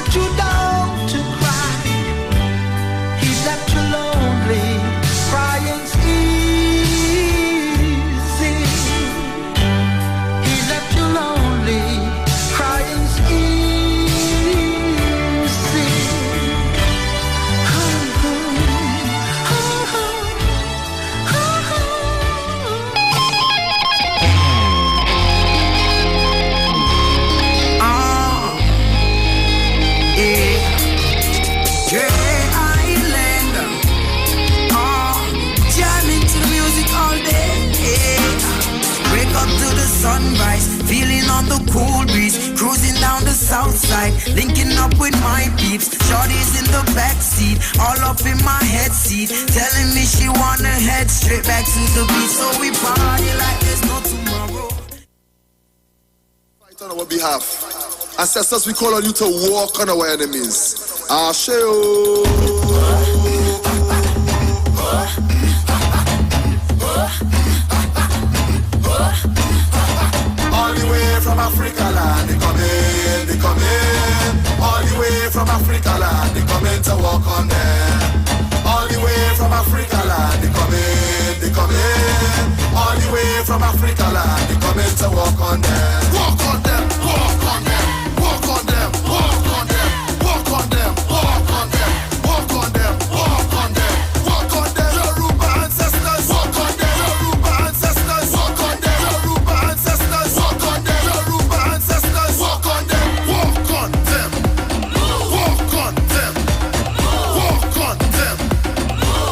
left you down to cry. He left you lonely. Crying's easy. He left you lonely. Crying's easy. Sunrise, feeling on the cool breeze, cruising down the south side, linking up with my peeps. Shorty's in the back seat, all up in my head seat, telling me she wanna head straight back to the beach. So we party like there's no tomorrow. Fight on our behalf. Ancestors, we call on you to walk on our enemies. Asheo. All the way from Africa land, they come in, they come in. All the way from Africa land, they come in to walk on them. All the way from Africa land, they come in, they come in. All the way from Africa land, they come in to walk on them. Walk on them, walk on them, walk on them, walk on them, walk on them, walk on them, walk on them, walk on them, walk on them. Yoruba ancestors, walk on them. Yoruba ancestors, walk on them. Yoruba ancestors, walk on them. Yoruba ancestors, walk on them, walk on them, walk on them, walk on them,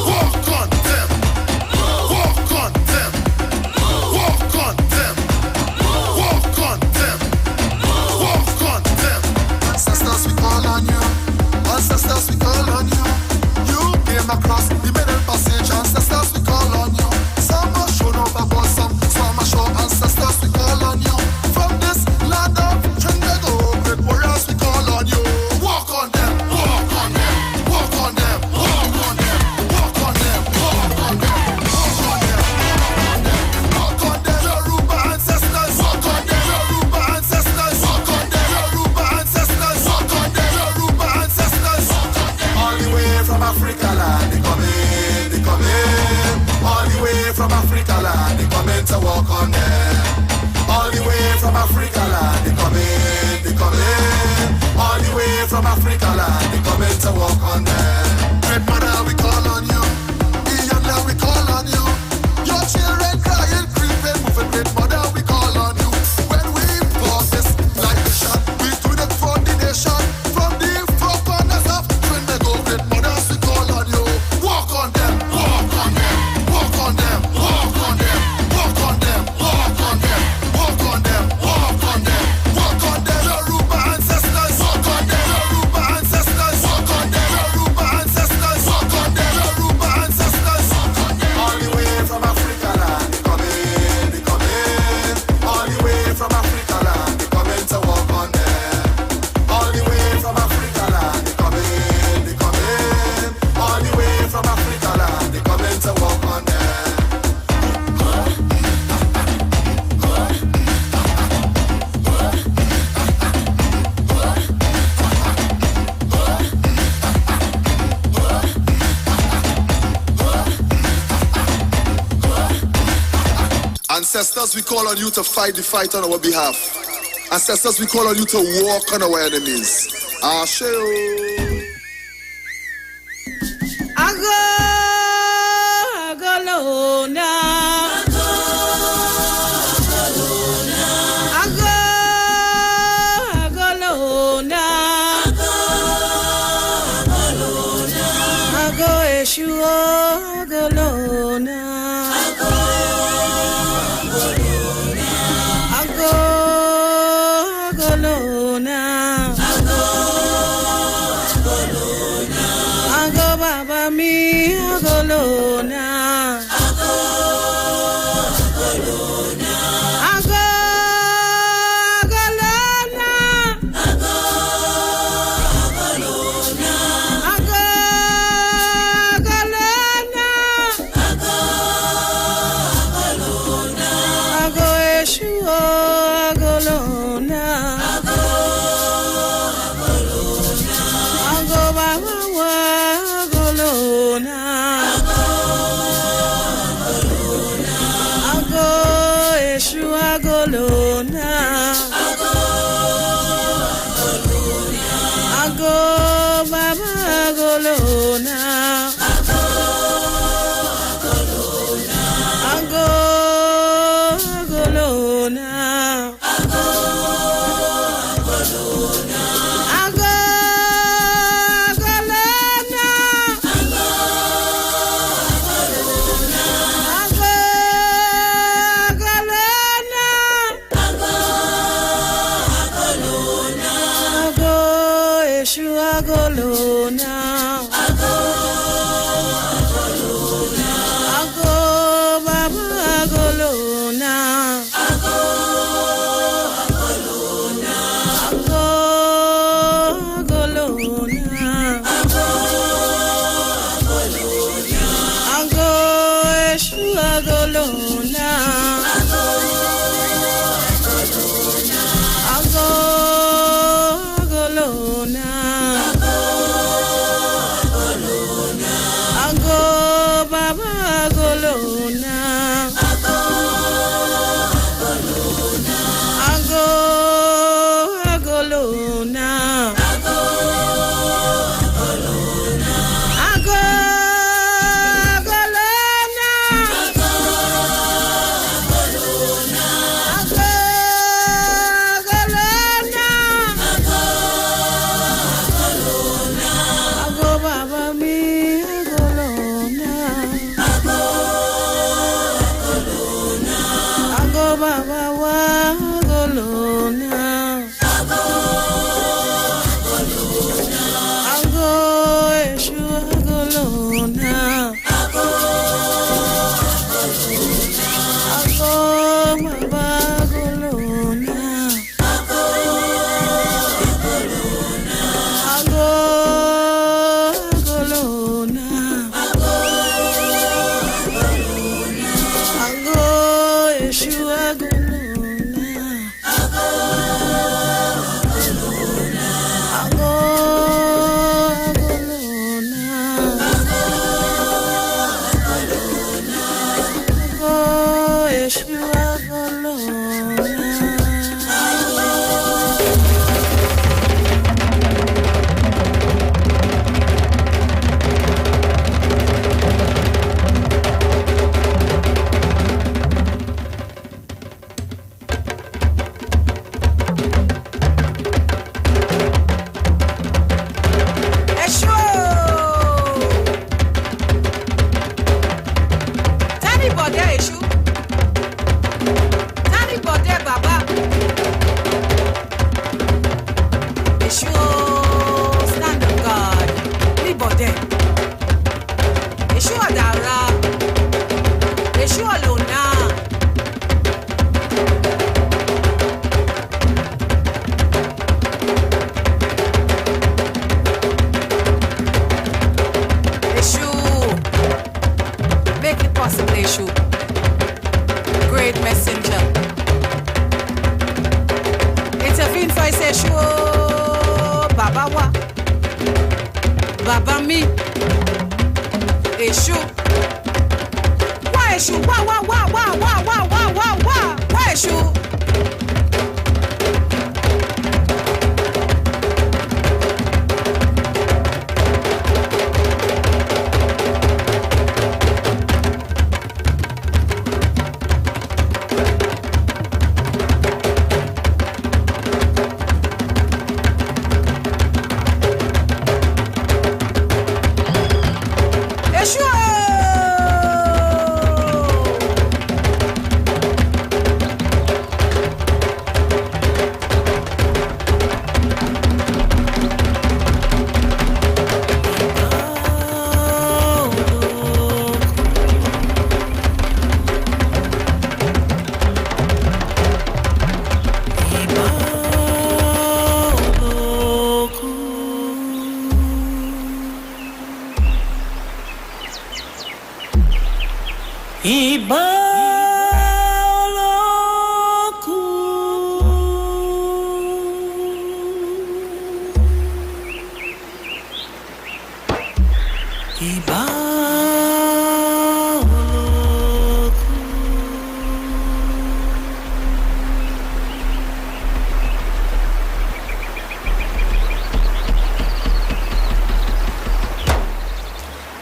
walk on them, walk on them, walk on them, walk on them, walk on them. Ancestors, we call on you. Ancestors, we call on you. You came across the middle passage. Ancestors, we call on you. Some are shown up about some are show. Ancestors, we call on you. From this land of Trinidad, great warriors, we call on you. Walk on them, walk on them, walk on them, walk on them, walk on them, walk on them, walk on them, walk on them. Yoruba ancestors, walk on them. Yoruba ancestors, walk on them. Yoruba ancestors, walk on them. Yoruba ancestors, walk on them. All the way from Africa land, they come in, they come in. All the way from Africa land, they come in to walk on them. All the way from Africa land, they come in, they come in. All the way from Africa land, they come in to walk on them. Great mother, we call on you. Iyanda, we call on you. Your children crying, creeping, moving. Great mother, we call on you. When we pass this like the shot, we do it for the nation. From the four corners of Trinidad, great mothers, we call on you. Walk on them, walk on them, walk on them, walk on them, walk on them, walk on them, walk on them, walk on them, walk on them. Yoruba ancestors, walk on them. Yoruba ancestors, walk on them. Yoruba ancestors, walk on them. Yoruba ancestors, walk on them. All the way from Africa land, they come in, they come in. All the way from Africa land, they come in to walk on them. All the way from Africa land, they come in, they come in. All the way from Africa land, they come in to walk on them. Ancestors, we call on you to fight the fight on our behalf. Ancestors, we call on you to walk on our enemies. Asheo. Agolona, Eshu agolona. Ago baba agolona. Ago agolona. Ago Eshu agolona.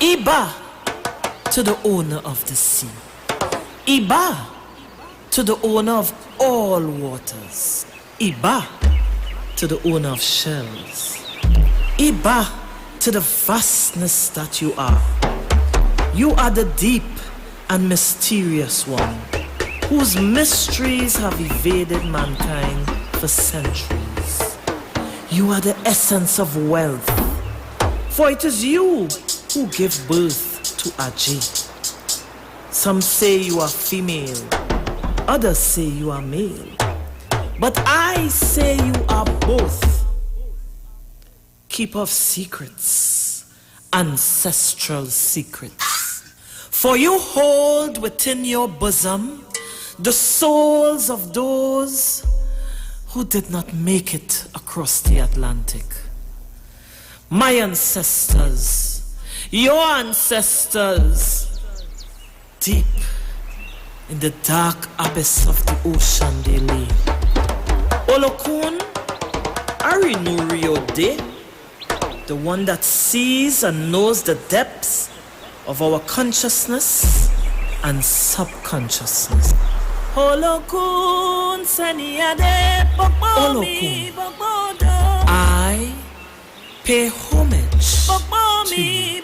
Iba to the owner of the sea. Iba to the owner of all waters. Iba to the owner of shells. Iba to the vastness that you are. You are the deep and mysterious one, whose mysteries have evaded mankind for centuries. You are the essence of wealth, for it is you who give birth to Ajay. Some say you are female, others say you are male, but I say you are both. Keeper of secrets, ancestral secrets, for you hold within your bosom the souls of those who did not make it across the Atlantic. My ancestors, your ancestors, deep in the dark abyss of the ocean they lay. Olokun Arinuriode, the one that sees and knows the depths of our consciousness and subconsciousness. Olokun Seniade Olokun, I pay homage to you.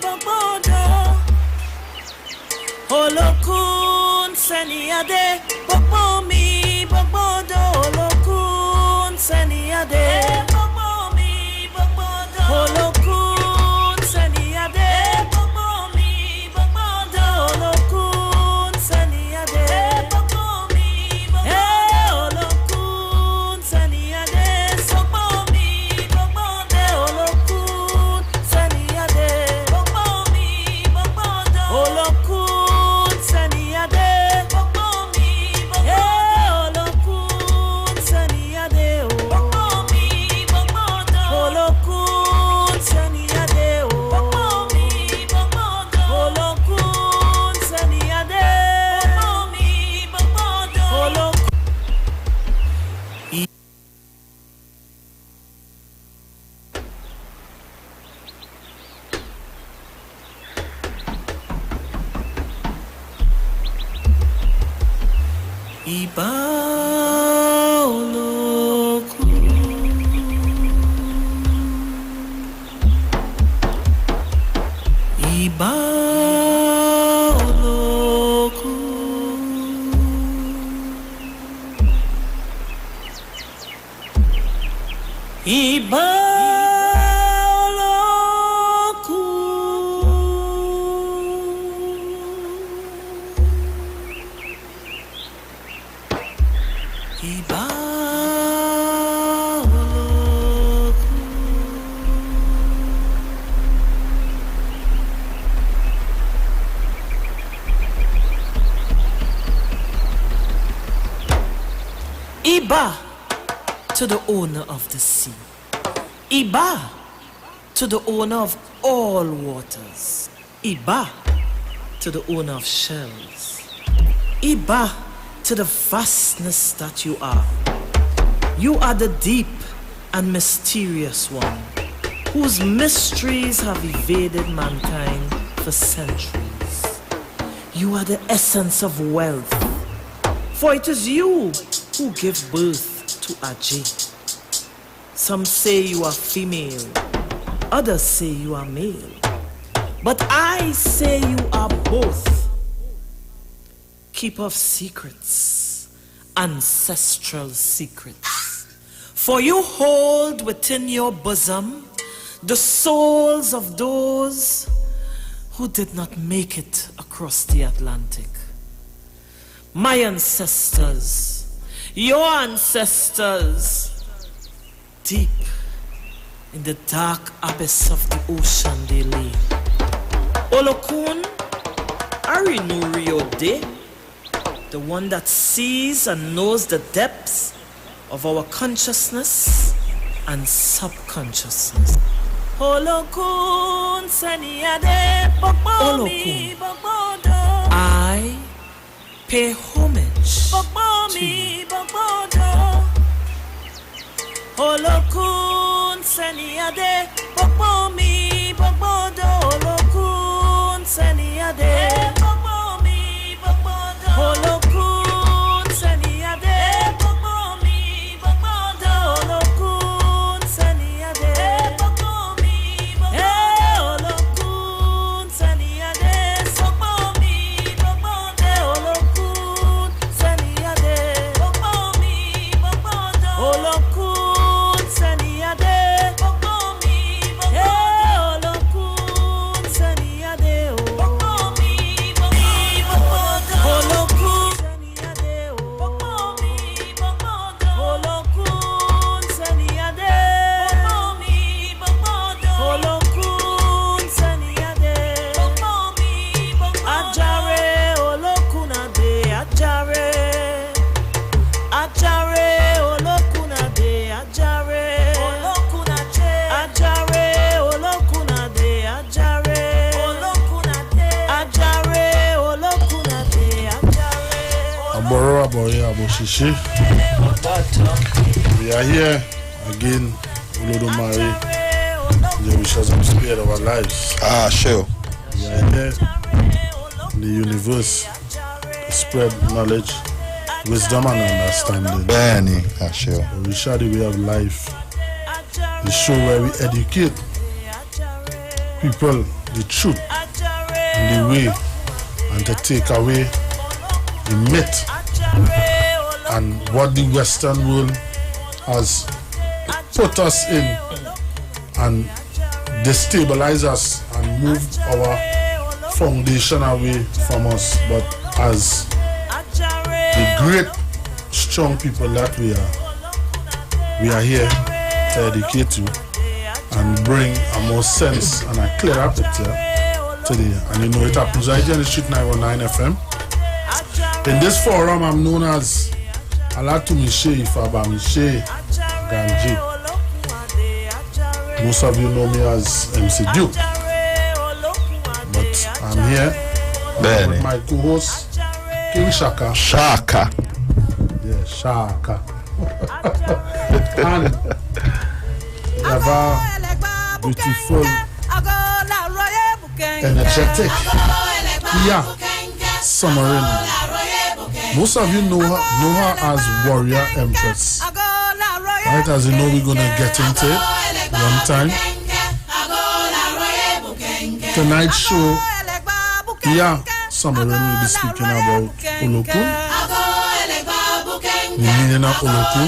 Olokun Seniade Bobomi Bobodo Olokun Seniade Bobomi Bobodo Olokun Seniade Bobomi Bobodo Olokun Seniade Bobomi Bobodo Olokun Seniade Bobomi Bobodo Olokun Seniade Bobomi Bobodo Olokun Seniade Bobomi Bobodo Olokun Seniade Bobomi Bobodo Olokun Seniade Bobomi Bobodo Olokun Seniade Bobomi Bobodo Olokun Iba Olokun, Iba Olokun, Iba Iba Olokun. Iba to the owner of the sea. Iba to the owner of all waters. Iba to the owner of shells. Iba to the vastness that you are. You are the deep and mysterious one, whose mysteries have evaded mankind for centuries. You are the essence of wealth, for it is you who give birth to Ajay. Some say you are female, others say you are male, but I say you are both. Keeper of secrets, ancestral secrets, for you hold within your bosom the souls of those who did not make it across the Atlantic. My ancestors, your ancestors, deep in the dark abyss of the ocean they lay. Olokun Arinuriode, the one that sees and knows the depths of our consciousness and subconsciousness. Olokun Seniade Bobomi Bobodo, I pay homage to you. Olokun Seniade Bobomi Bobodo Olokun Seniade Bobomi Bobodo Olokun Seniade Bobomi Bobodo Olokun Seniade Bobomi Bobodo Olokun Seniade Bobomi Bobodo Olokun Seniade Bobomi Bobodo Olokun Seniade Aurora boy, Aboshishi. We are here again, Olodumare. They wish us to spare our lives. Ah, sure. We are here in the universe to spread knowledge, wisdom, and understanding. Benny, ah, sure. We share the way of life. The show where we educate people the truth and the way, and to take away the myth and what the Western world has put us in and destabilize us and move our foundation away from us. But as the great, strong people that we are here to educate you and bring a more sense and a clearer picture today. And you know it happens right here on the street 919 FM. In this forum, I'm known as Alatumishe Ifabamishe Ganji. Most of you know me as MC Duke. But I'm here with my co-host, King Shaka. Shaka. Yeah, Shaka. And we have a beautiful, energetic, Summerine. Most of you know her as Warrior Empress. Right, as you know, we're gonna get into it one time. Tonight's show, Summerine will be speaking about Olokun, the meaning of Olokun,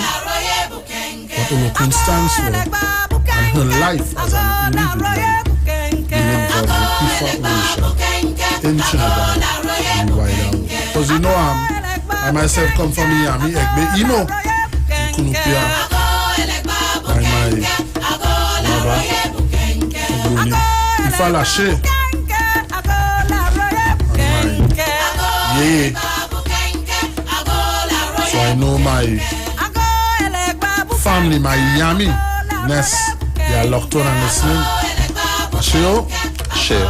what Olokun stands for, and her life as an individual being involved with Ifa Orisha in Trinidad and the wider world. Because you know, I myself come from Miami, Egbe, Imo, Kunupia, by my mother, Ogboni, Ifa Lashe, and my Yeye. So I know my family, my Yami, Ness, they are locked on and listening. Ashio? Sure.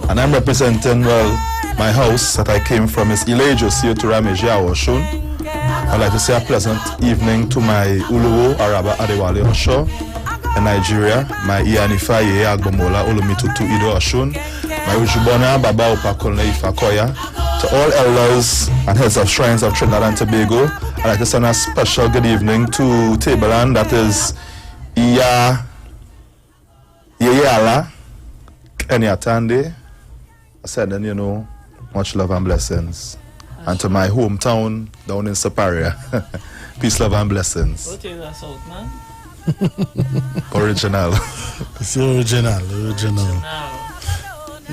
And I'm representing, well, my house that I came from is Ilejo Siotura Meja Oshun. I'd like to say a pleasant evening to my Uluwo Araba Adewale Osho in Nigeria, my Ianifa Ye Agbomola Olumitutu Ido Oshun, my Ujubona Baba Opakolne Ifakoya, to all elders and heads of shrines of Trinidad and Tobago. I'd like to send a special good evening to Tableland, that is Yeyala, Kenyatande. I said, then, you know, much love and blessings. And to my hometown down in Superior, peace, love, and blessings. What is that out, man? Original. It's original.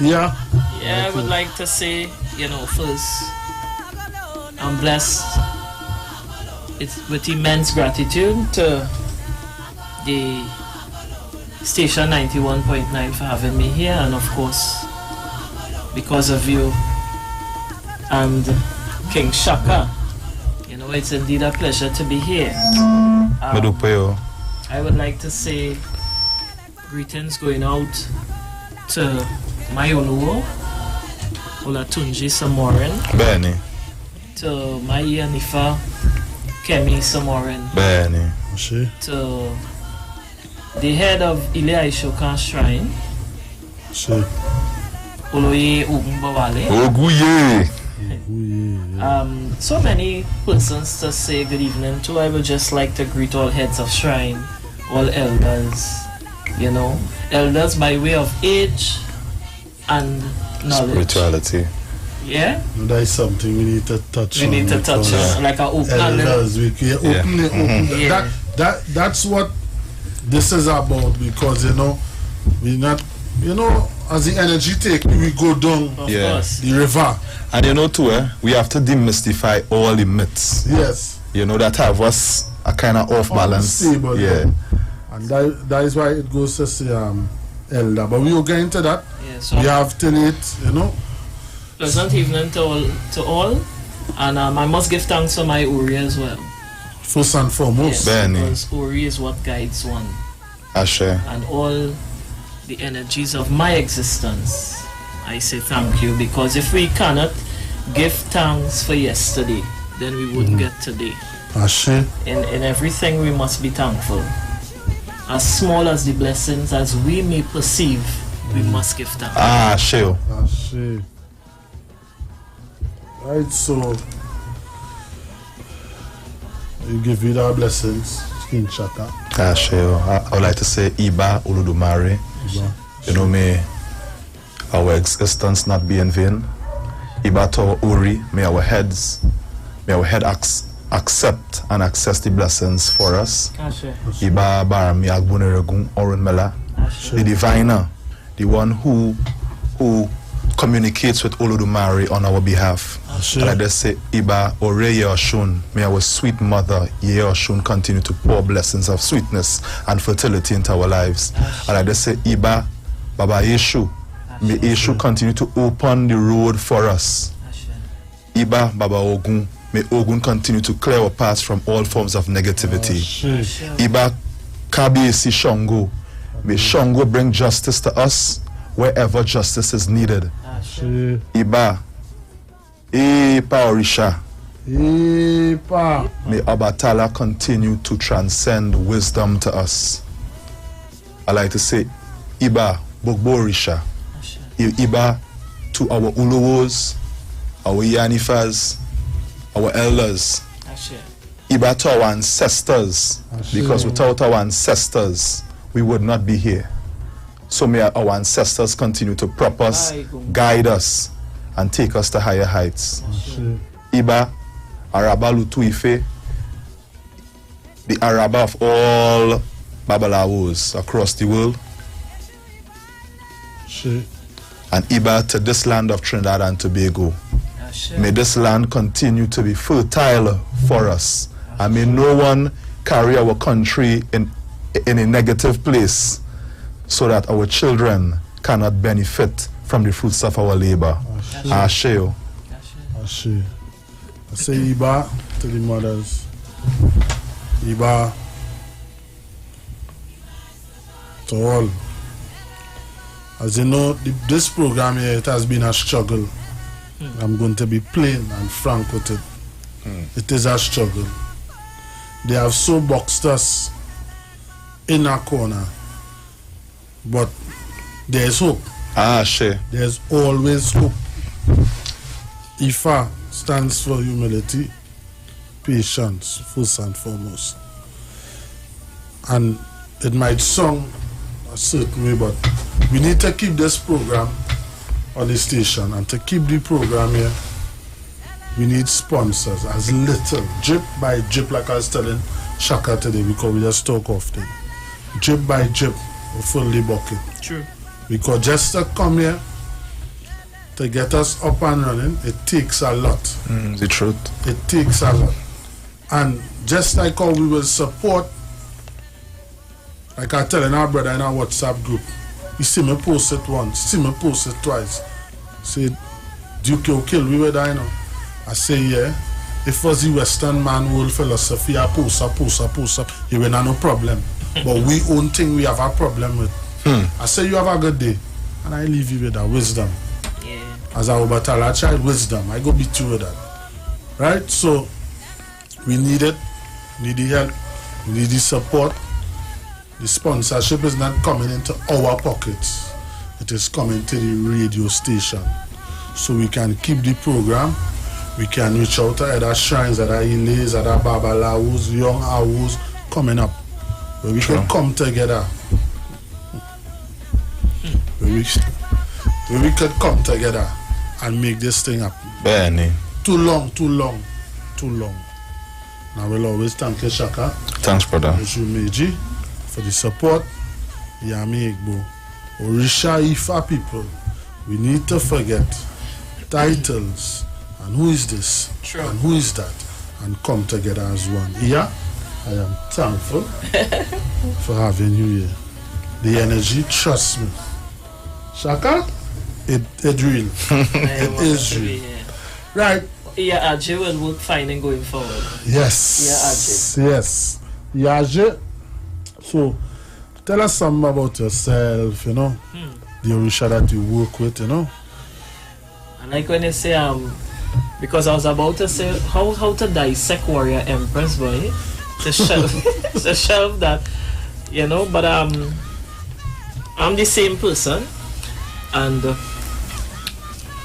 Yeah. Yeah, I would like to say, you know, first, I'm blessed. It's with immense gratitude to the Station 91.9 for having me here, and of course, because of you and King Shaka, you know, it's indeed a pleasure to be here. I would like to say greetings going out to my Uluwo, Olatunji Samorin, Benny, to my Ianifa, Kemi Samorin, Benny, to the head of Ile Aishokan Shrine, Oloye Ogunbowale. Oguye. So many persons to say good evening to. I would just like to greet all heads of shrine, all elders, you know, elders by way of age and knowledge. Spirituality. Yeah? That is something we need to touch on. We need to touch on, like an open elders. That's what this is about, because, you know, we not, you know, as the energy take, we go down the river. And you know too, we have to demystify all the myths. Yes. You know, that have us a kind of off balance. Unstable, and that is why it goes to say elder. But we will get into that. Yeah, so we have till it, you know. Pleasant evening to all. And I must give thanks to my Uri as well. First and foremost. Yes, because Uri is what guides one. Ashe. And all the energies of my existence, I say thank you, because if we cannot give thanks for yesterday, then we wouldn't get today. Ashe. In everything we must be thankful. As small as the blessings as we may perceive, we must give thanks. Ashe. Ashe. Right, so you give you our blessings, King Shaka. Ashe. I would like to say Iba Olodumare. You know, may our existence not be in vain. Iba to Uri, may our head accept and access the blessings for us. Iba Barami Agbuneregun Orunmela, the diviner, the one who communicates with Olodumare on our behalf. And I just say, Iba Ore Yeoshun, may our sweet mother Yeoshun continue to pour blessings of sweetness and fertility into our lives. And I just say, Iba Baba Yeshu, may Yeshu continue to open the road for us. Iba Baba Ogun, may Ogun continue to clear our paths from all forms of negativity. Iba Kabiesi Shongo, may Shongo bring justice to us wherever justice is needed. Iba Orisha, may Abatala continue to transcend wisdom to us. I like to say Iba Bogbo Orisha, Iba to our Ulowos, our Yanifas, our elders, Iba to our ancestors, because without our ancestors we would not be here. So may our ancestors continue to prop us, guide us, and take us to higher heights. Iba Araba Lutuife, the Araba of all Babalawos across the world. And Iba to this land of Trinidad and Tobago. May this land continue to be fertile for us. And may no one carry our country in a negative place, so that our children cannot benefit from the fruits of our labor. Ashe. Ashe. I say Iba to the mothers. Iba to all. As you know, this program here, it has been a struggle. I'm going to be plain and frank with it. It is a struggle. They have so boxed us in a corner. But there's hope. Ashe. There's always hope. Ifa stands for humility, patience, first and foremost. And it might sound a certain way, but we need to keep this program on the station. And to keep the program here, we need sponsors as little, drip by drip, like I was telling Shaka today, because we just talk often. Drip by drip. Fully bucket. True. Because just to come here to get us up and running, it takes a lot. The truth. It takes a lot. And just like how we will support, like I telling our brother in our WhatsApp group, he see me post it once, see me post it twice. Say, Duke you kill we with I know. I say yeah. If it was the Western man world philosophy, I post up, you will have no problem. But we own thing we have a problem with. I say you have a good day, and I leave you with that wisdom. Yeah. As I will tell a child wisdom, I go beat you with that. Right? So we need it, we need the help, we need the support. The sponsorship is not coming into our pockets. It is coming to the radio station. So we can keep the program. We can reach out to other shrines, other Ilays, other Babalawos, young Awos coming up. Where we can come together. Where we could come together and make this thing happen. Benny. Too long. Now we'll always thank you, Shaka. Thanks, brother. Meji for the support. Yami Igbo. Orisha Ifa people. We need to forget titles and who is this and who is that and come together as one. Yeah? I am thankful for having you here. The energy, trust me. Shaka, it real. It is real. Right. Yeah, Ajay will work fine and going forward. Yes. Yeah, Ajay. Yes. Yeah, Ajay. So, tell us something about yourself, you know. The Orisha that you work with, you know. I like when you say because I was about to say how to dissect Warrior Empress, boy. To shelve that, you know. But I'm the same person, and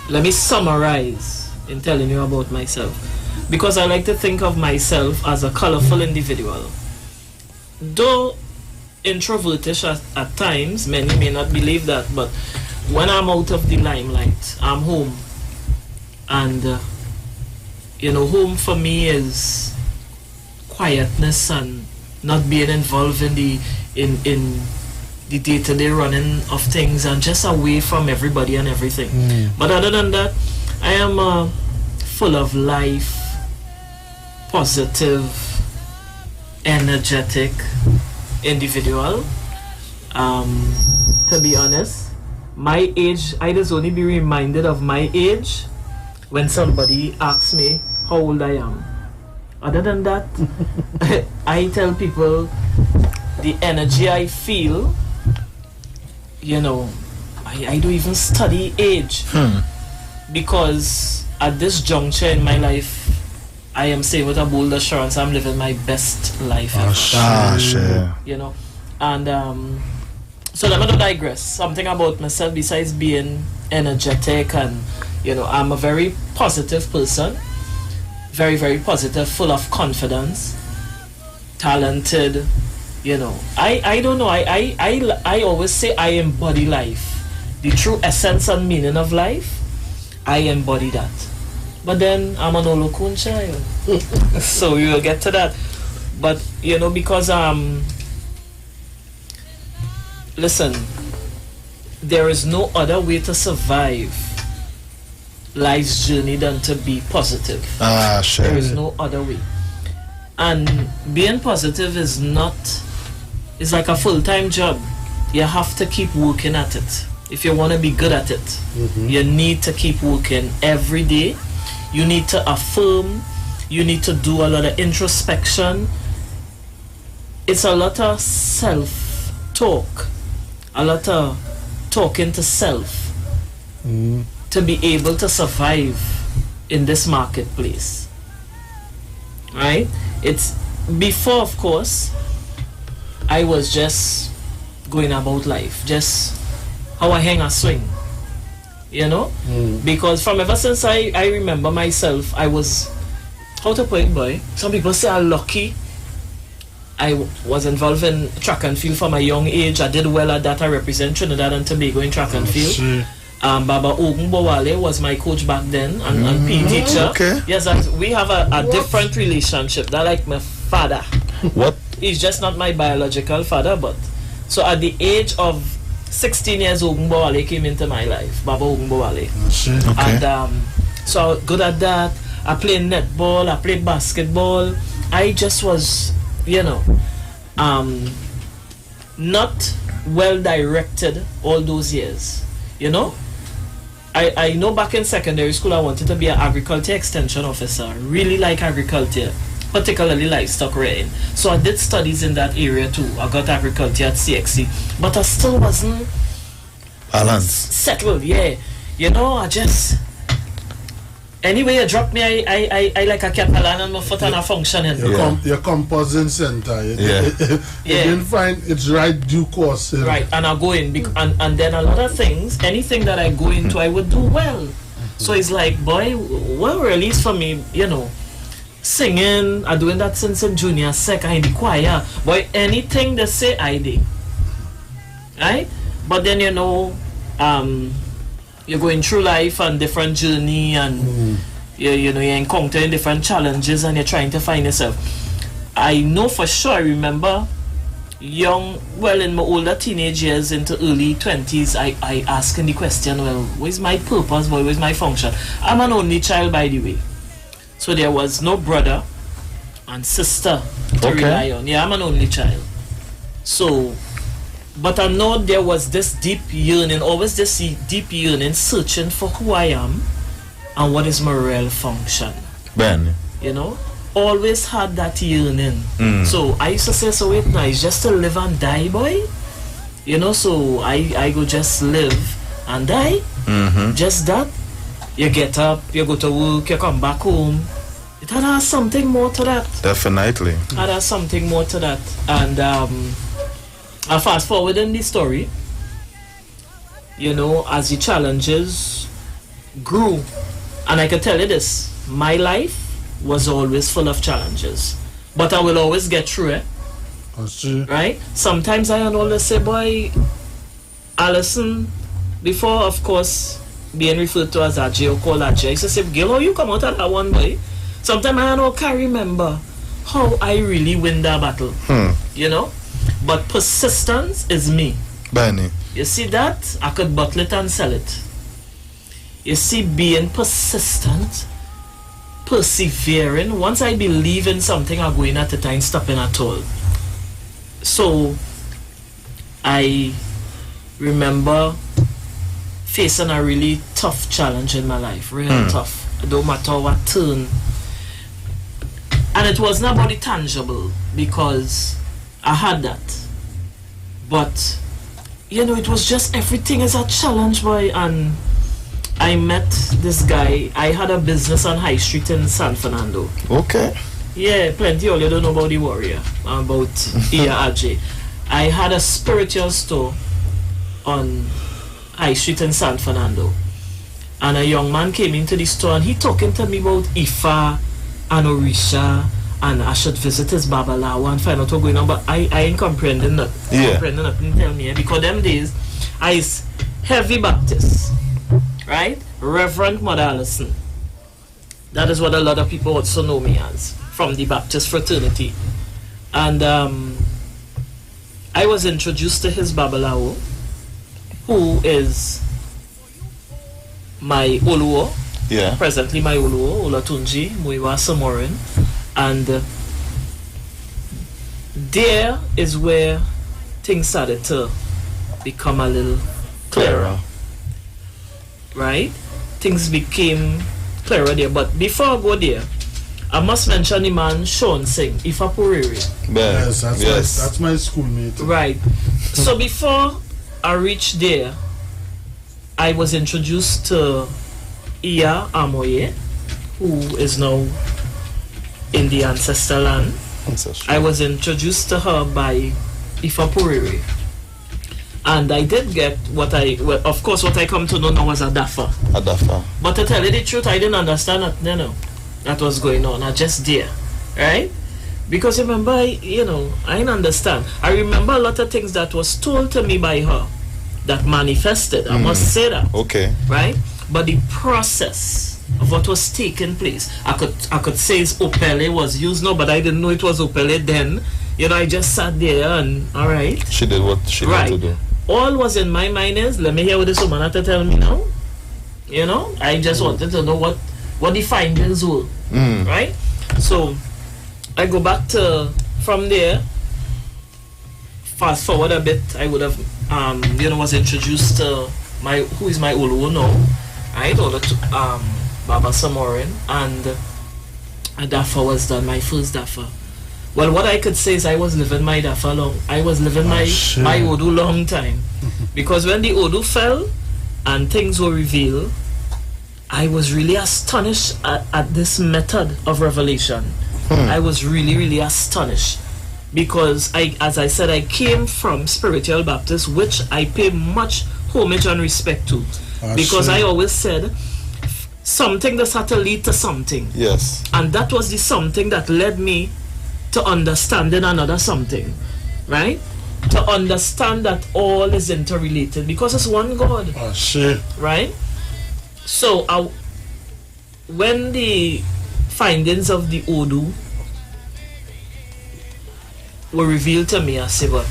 let me summarize in telling you about myself, because I like to think of myself as a colorful individual. Though introvertish at times, many may not believe that, but when I'm out of the limelight, I'm home. And you know, home for me is quietness and not being involved in the day-to-day running of things, and just away from everybody and everything. But other than that, I am full of life, positive, energetic individual. To be honest, my age, I just only be reminded of my age when somebody asks me how old I am. Other than that, I tell people the energy I feel, you know, I don't even study age. Because at this juncture in my life, I am saying with a bold assurance, I'm living my best life ever. Sure. You know, and so let me not digress. Something about myself besides being energetic, and you know, I'm a very positive person, very, very positive, full of confidence, talented. You know, I don't know. I always say I embody life, the true essence and meaning of life. I embody that. But then I'm an Olokun child. So we will get to that. But you know, because listen, there is no other way to survive life's journey than to be positive. Sure. There is no other way. And being positive is not, it's like a full-time job. You have to keep working at it. If you want to be good at it, you need to keep working every day. You need to affirm. You need to do a lot of introspection. It's a lot of self-talk, a lot of talking to self to be able to survive in this marketplace. Right? It's before, of course, I was just going about life, just how I hang a swing, you know? Because from ever since I remember myself, I was, how to put it, boy? Some people say I'm lucky. I was involved in track and field from a young age. I did well at that. I represent Trinidad and Tobago in track and field. Baba Ogunbowale was my coach back then, and PE teacher. Okay. Yes, we have a different relationship. They're like my father. What? He's just not my biological father, but so at the age of 16 years, Ogunbowale came into my life. Baba Ogunbowale. Okay. And so good at that. I played netball. I played basketball. I just was, you know, not well directed all those years. You know, I know back in secondary school I wanted to be an agriculture extension officer. Really like agriculture, particularly livestock rearing. So I did studies in that area too. I got agriculture at CXC, but I still wasn't Balanced. settled. Yeah, you know, I just. Anyway, you drop me, I like a Catalan and my foot on a functioning. Your composing center. You Yeah. didn't find its right due course. Right, and I go in, and then a lot of things, anything that I go into, I would do well. So it's like, boy, well, release for me, you know, singing, I'm doing that since in junior sec, I in the choir. Boy, anything they say, I did. Right? But then, you know, you're going through life and different journey, and you know, you're encountering different challenges, and you're trying to find yourself. I know for sure, I remember young, well, in my older teenage years into early 20s, I asking the question, well, where's my purpose, boy, where's my function? I'm an only child, by the way. So there was no brother and sister to rely on. Yeah, I'm an only child. So, but I know there was this deep yearning, always this deep yearning, searching for who I am and what is my real function. Ben. You know, always had that yearning. So I used to say, so wait now, it's just to live and die, boy. You know, so I go just live and die. Just that. you get up, you go to work, you come back home. It had something more to that. Definitely. Had something more to that. And I fast forward in the story, you know, as the challenges grew, and I can tell you this, my life was always full of challenges, but I will always get through it. Right? Sometimes I always say, boy, Alison, before of course being referred to as Ajay or called Ajay, I used to say, girl, how you come out of that one, boy? Sometimes I can't remember how I really win that battle. You know? But persistence is me. Benny. You see that? I could bottle it and sell it. You see, being persistent, persevering. Once I believe in something, I'm going at it, I ain't stopping at all. So, I remember facing a really tough challenge in my life. Really tough. It don't matter what turn. And it wasn't about the tangible, because I had that. But, you know, it was just everything is a challenge, boy. And I met this guy. I had a business on High Street in San Fernando. Okay. Yeah, plenty all you don't know about the warrior, about Iya Ajay. I had a spiritual store on High Street in San Fernando. And a young man came into the store and he talking to me about Ifa and Orisha, and I should visit his Babalawo and find out what's going on. But I ain't comprehending that. Comprehending nothing, tell me. Because them days, I is heavy Baptist, right? Reverend Mother Alison. That is what a lot of people also know me as, from the Baptist fraternity. And I was introduced to his Babalawo, who is my Oluo. Yeah. Presently my Oluo, Olatunji Muiwa Samorin. And there is where things started to become a little clearer. Right? Things became clearer there. But before I go there, I must mention the man Sean Singh, Ifa Puriri. Yes, that's my schoolmate. Right. So before I reached there, I was introduced to Iya Amoye, who is now in the ancestor land. I was introduced to her by Ifa Puriri. And I did get of course, what I come to know now was a Dafa. A Dafa. But to tell you the truth, I didn't understand that, that was going on. I just there, right? Because remember, I didn't understand. I remember a lot of things that was told to me by her that manifested. I must say that. Okay. Right? But the process of what was taking place, I could say Opele was used now, but I didn't know it was Opele then. I just sat there and all right. She did what she had to do. All was in my mind is, let me hear what this woman had to tell me now. I just wanted to know what the findings were. Right? So I go back to from there. Fast forward a bit, I would have was introduced to who is my Oluo now. Right? Baba Samorin, and a Dafa was done, my first Dafa. Well, what I could say is I was living my Dafa long. I was living my Odu long time. Because when the Odu fell and things were revealed, I was really astonished at this method of revelation. I was really, really astonished. Because, as I said, I came from Spiritual Baptist, which I pay much homage and respect to. Because I always said, something that had to lead to something. Yes. And that was the something that led me to understanding another something. Right? To understand that all is interrelated. Because it's one God. Right? So, when the findings of the Odu were revealed to me, I said, but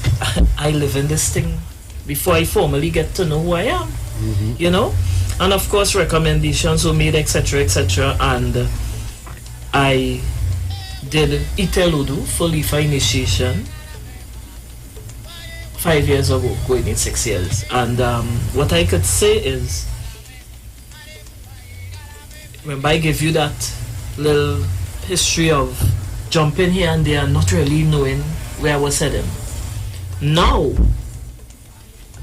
I live in this thing before I formally get to know who I am. And of course recommendations were made, etc., etc. And I did Iteludu full Ifa initiation 5 years ago, going in 6 years. And what I could say is, remember I gave you that little history of jumping here and there and not really knowing where I was heading. Now,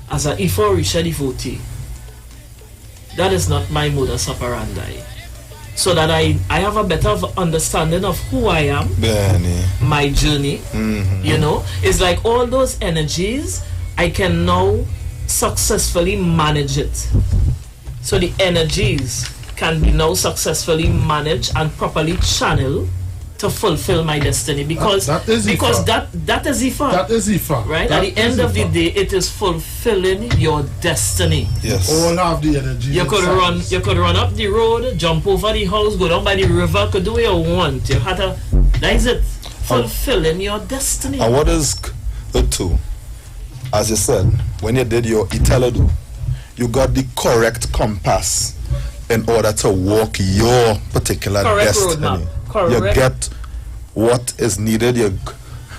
as an Ifa Orisha devotee, That is not my modus operandi. So that I have a better understanding of who I am, Benny. my journey, you know. It's like all those energies, I can now successfully manage it. So the energies can be now successfully managed and properly channeled to fulfill my destiny, because that is because Ifa. that is Ifa. That is Ifa. Right? That At the end is of the Ifa. day, it is fulfilling your destiny. Yes. All have the energy. You could run up the road, jump over the house, go down by the river, could do what you want. You had to, that is it, fulfilling your destiny. And what is the two? As you said, when you did your Itelodu, you got the correct compass in order to walk your particular Correct destiny. roadmap. You Correct. get what is needed,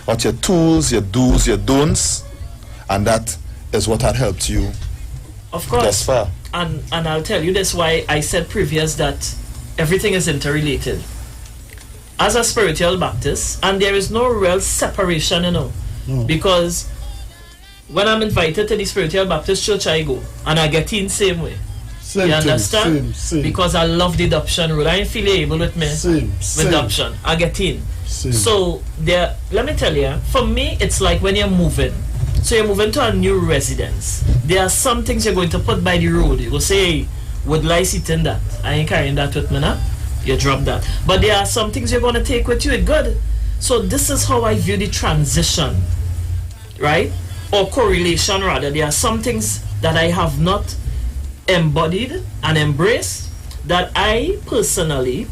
what your tools, your do's, your don'ts, and that is what had helped you Of course. thus far. And I'll tell you this why I said previous that everything is interrelated. As a spiritual Baptist, and there is no real separation, you know, because when I'm invited to the spiritual Baptist church, I go and I get in same way. Same You thing, understand? Same. Because I love the adoption rule. I ain't feel able with me Same. with adoption. I get in. Same. So there, let me tell you, for me, it's like when you're moving. So you're moving to a new residence. There are some things you're going to put by the road. You go say, hey, would I sit in that? I ain't carrying that with me now. You drop that. But there are some things you're going to take with you. It's good. So this is how I view the transition, right? Or correlation rather. There are some things that I have not embodied and embraced that I personally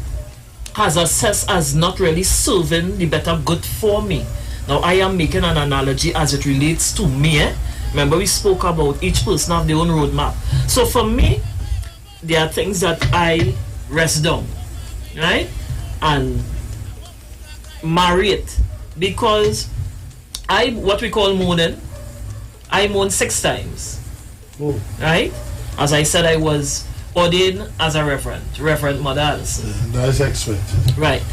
has assessed as not really serving the better good for me. Now I am making an analogy as it relates to me. Remember we spoke about each person have their own roadmap. So for me, there are things that I rest down, right? And marry it. Because what we call moaning, I moan 6 times. Oh. Right? As I said, I was ordained as a Reverend Mother Alison. That is expected. Right.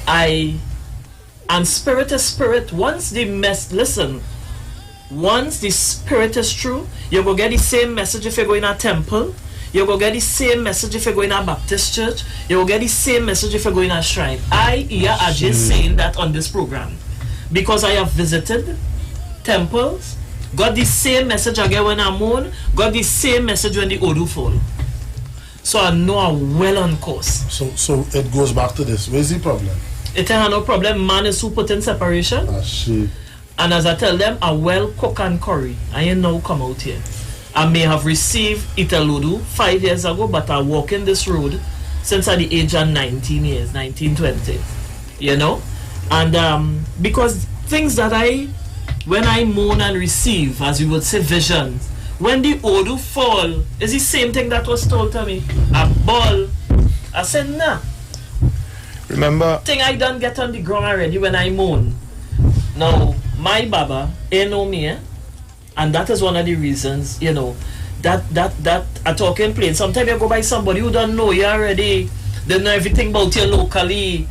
And spirit is spirit. Once the spirit is true, you go get the same message if you go in a temple. You go get the same message if you go in a Baptist church. You will get the same message if you go in a shrine. I hear Ajay saying that on this program. Because I have visited temples, got the same message again when I'm on, got the same message when the Odu fall. So I know I'm well on course. So it goes back to this. Where's the problem? It ain't no problem. Man is who put in separation. And as I tell them, I well cook and curry. I ain't now come out here. I may have received Itelodu 5 years ago, but I walk in this road since at the age of 19 years, 1920. You know? And because things that when I moan and receive, as you would say, visions, when the Odu fall, is the same thing that was told to me. A ball. I said, nah. Remember? Thing I done get on the ground already when I moan. Now, my Baba, ain't know me, and that is one of the reasons, you know, that I talk in plain. Sometimes you go by somebody who don't know you already, they know everything about you locally.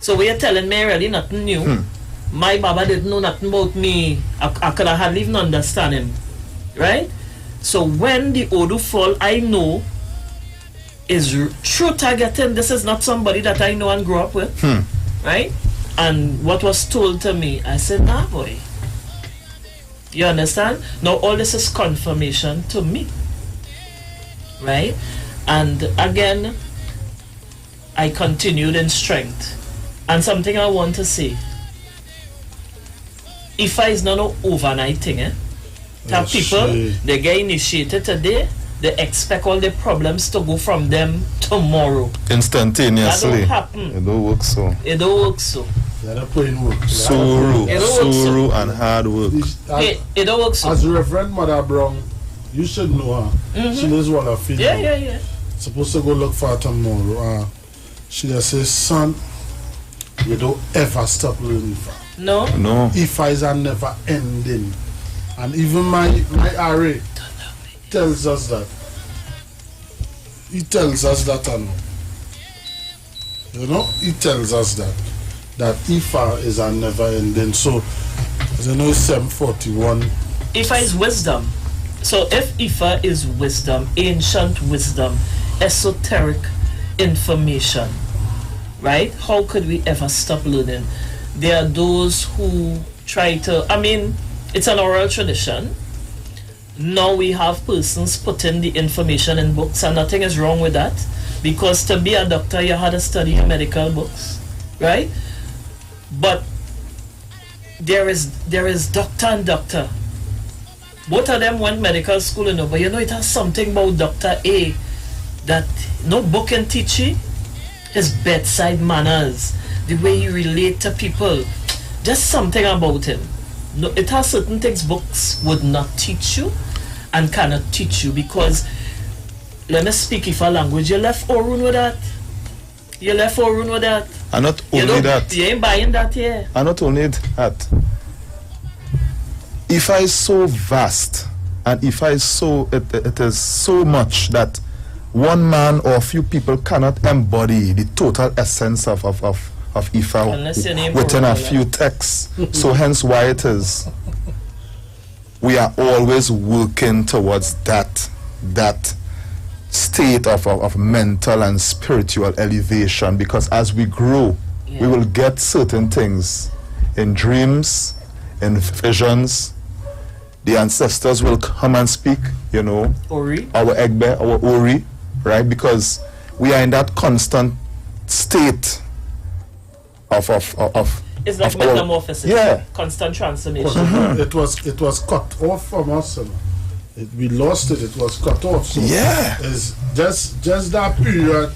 So when you're telling me already nothing new, my Baba didn't know nothing about me. I could have hardly even understand him. Right? So when the Odu fall, I know is true targeting. This is not somebody that I know and grew up with. Right? And what was told to me, I said, nah boy. You understand? Now all this is confirmation to me. Right? And again, I continued in strength. And something I want to say. Ifa is not an overnight thing, That people, they get initiated today, they expect all the problems to go from them tomorrow. Instantaneously. That don't happen. It don't work so. It don't work so. Suru and hard work. It don't work so. As Reverend Mother Brown, you should know her. She knows what I feel. Yeah. Supposed to go look for her tomorrow. She just says, son, you don't ever stop learning Ifa. No. Ifa is a never ending. And even my RA tells us that. He tells us that, you know, he tells us that Ifa is a never ending. So, as you know, 741. Ifa is wisdom. So if Ifa is wisdom, ancient wisdom, esoteric information, right? How could we ever stop learning? There are those who try to, I mean, it's an oral tradition. Now we have persons putting the information in books, and nothing is wrong with that, because to be a doctor you had to study medical books, right? But there is doctor and doctor. Both of them went medical school, you know, but you know it has something about Dr. A that no book can teach you. His bedside manners, the way he relate to people, just something about him. No, it has certain things books would not teach you and cannot teach you, because let me speak Ifa language. You left Orun with that. You left Orun with that. And not only that. You ain't buying that here. And not only that. Ifa is so vast, and Ifa is so it is so much that one man or a few people cannot embody the total essence of Ifa within a few texts. So hence why it is we are always working towards that state of mental and spiritual elevation, because as we grow, we will get certain things in dreams, in visions. The ancestors will come and speak, you know, Ori. Our Egbe, our Ori, right? Because we are in that constant state of it's like metamorphosis, constant transformation. It was cut off from us, you know. We lost it. It was cut off. So it's just that period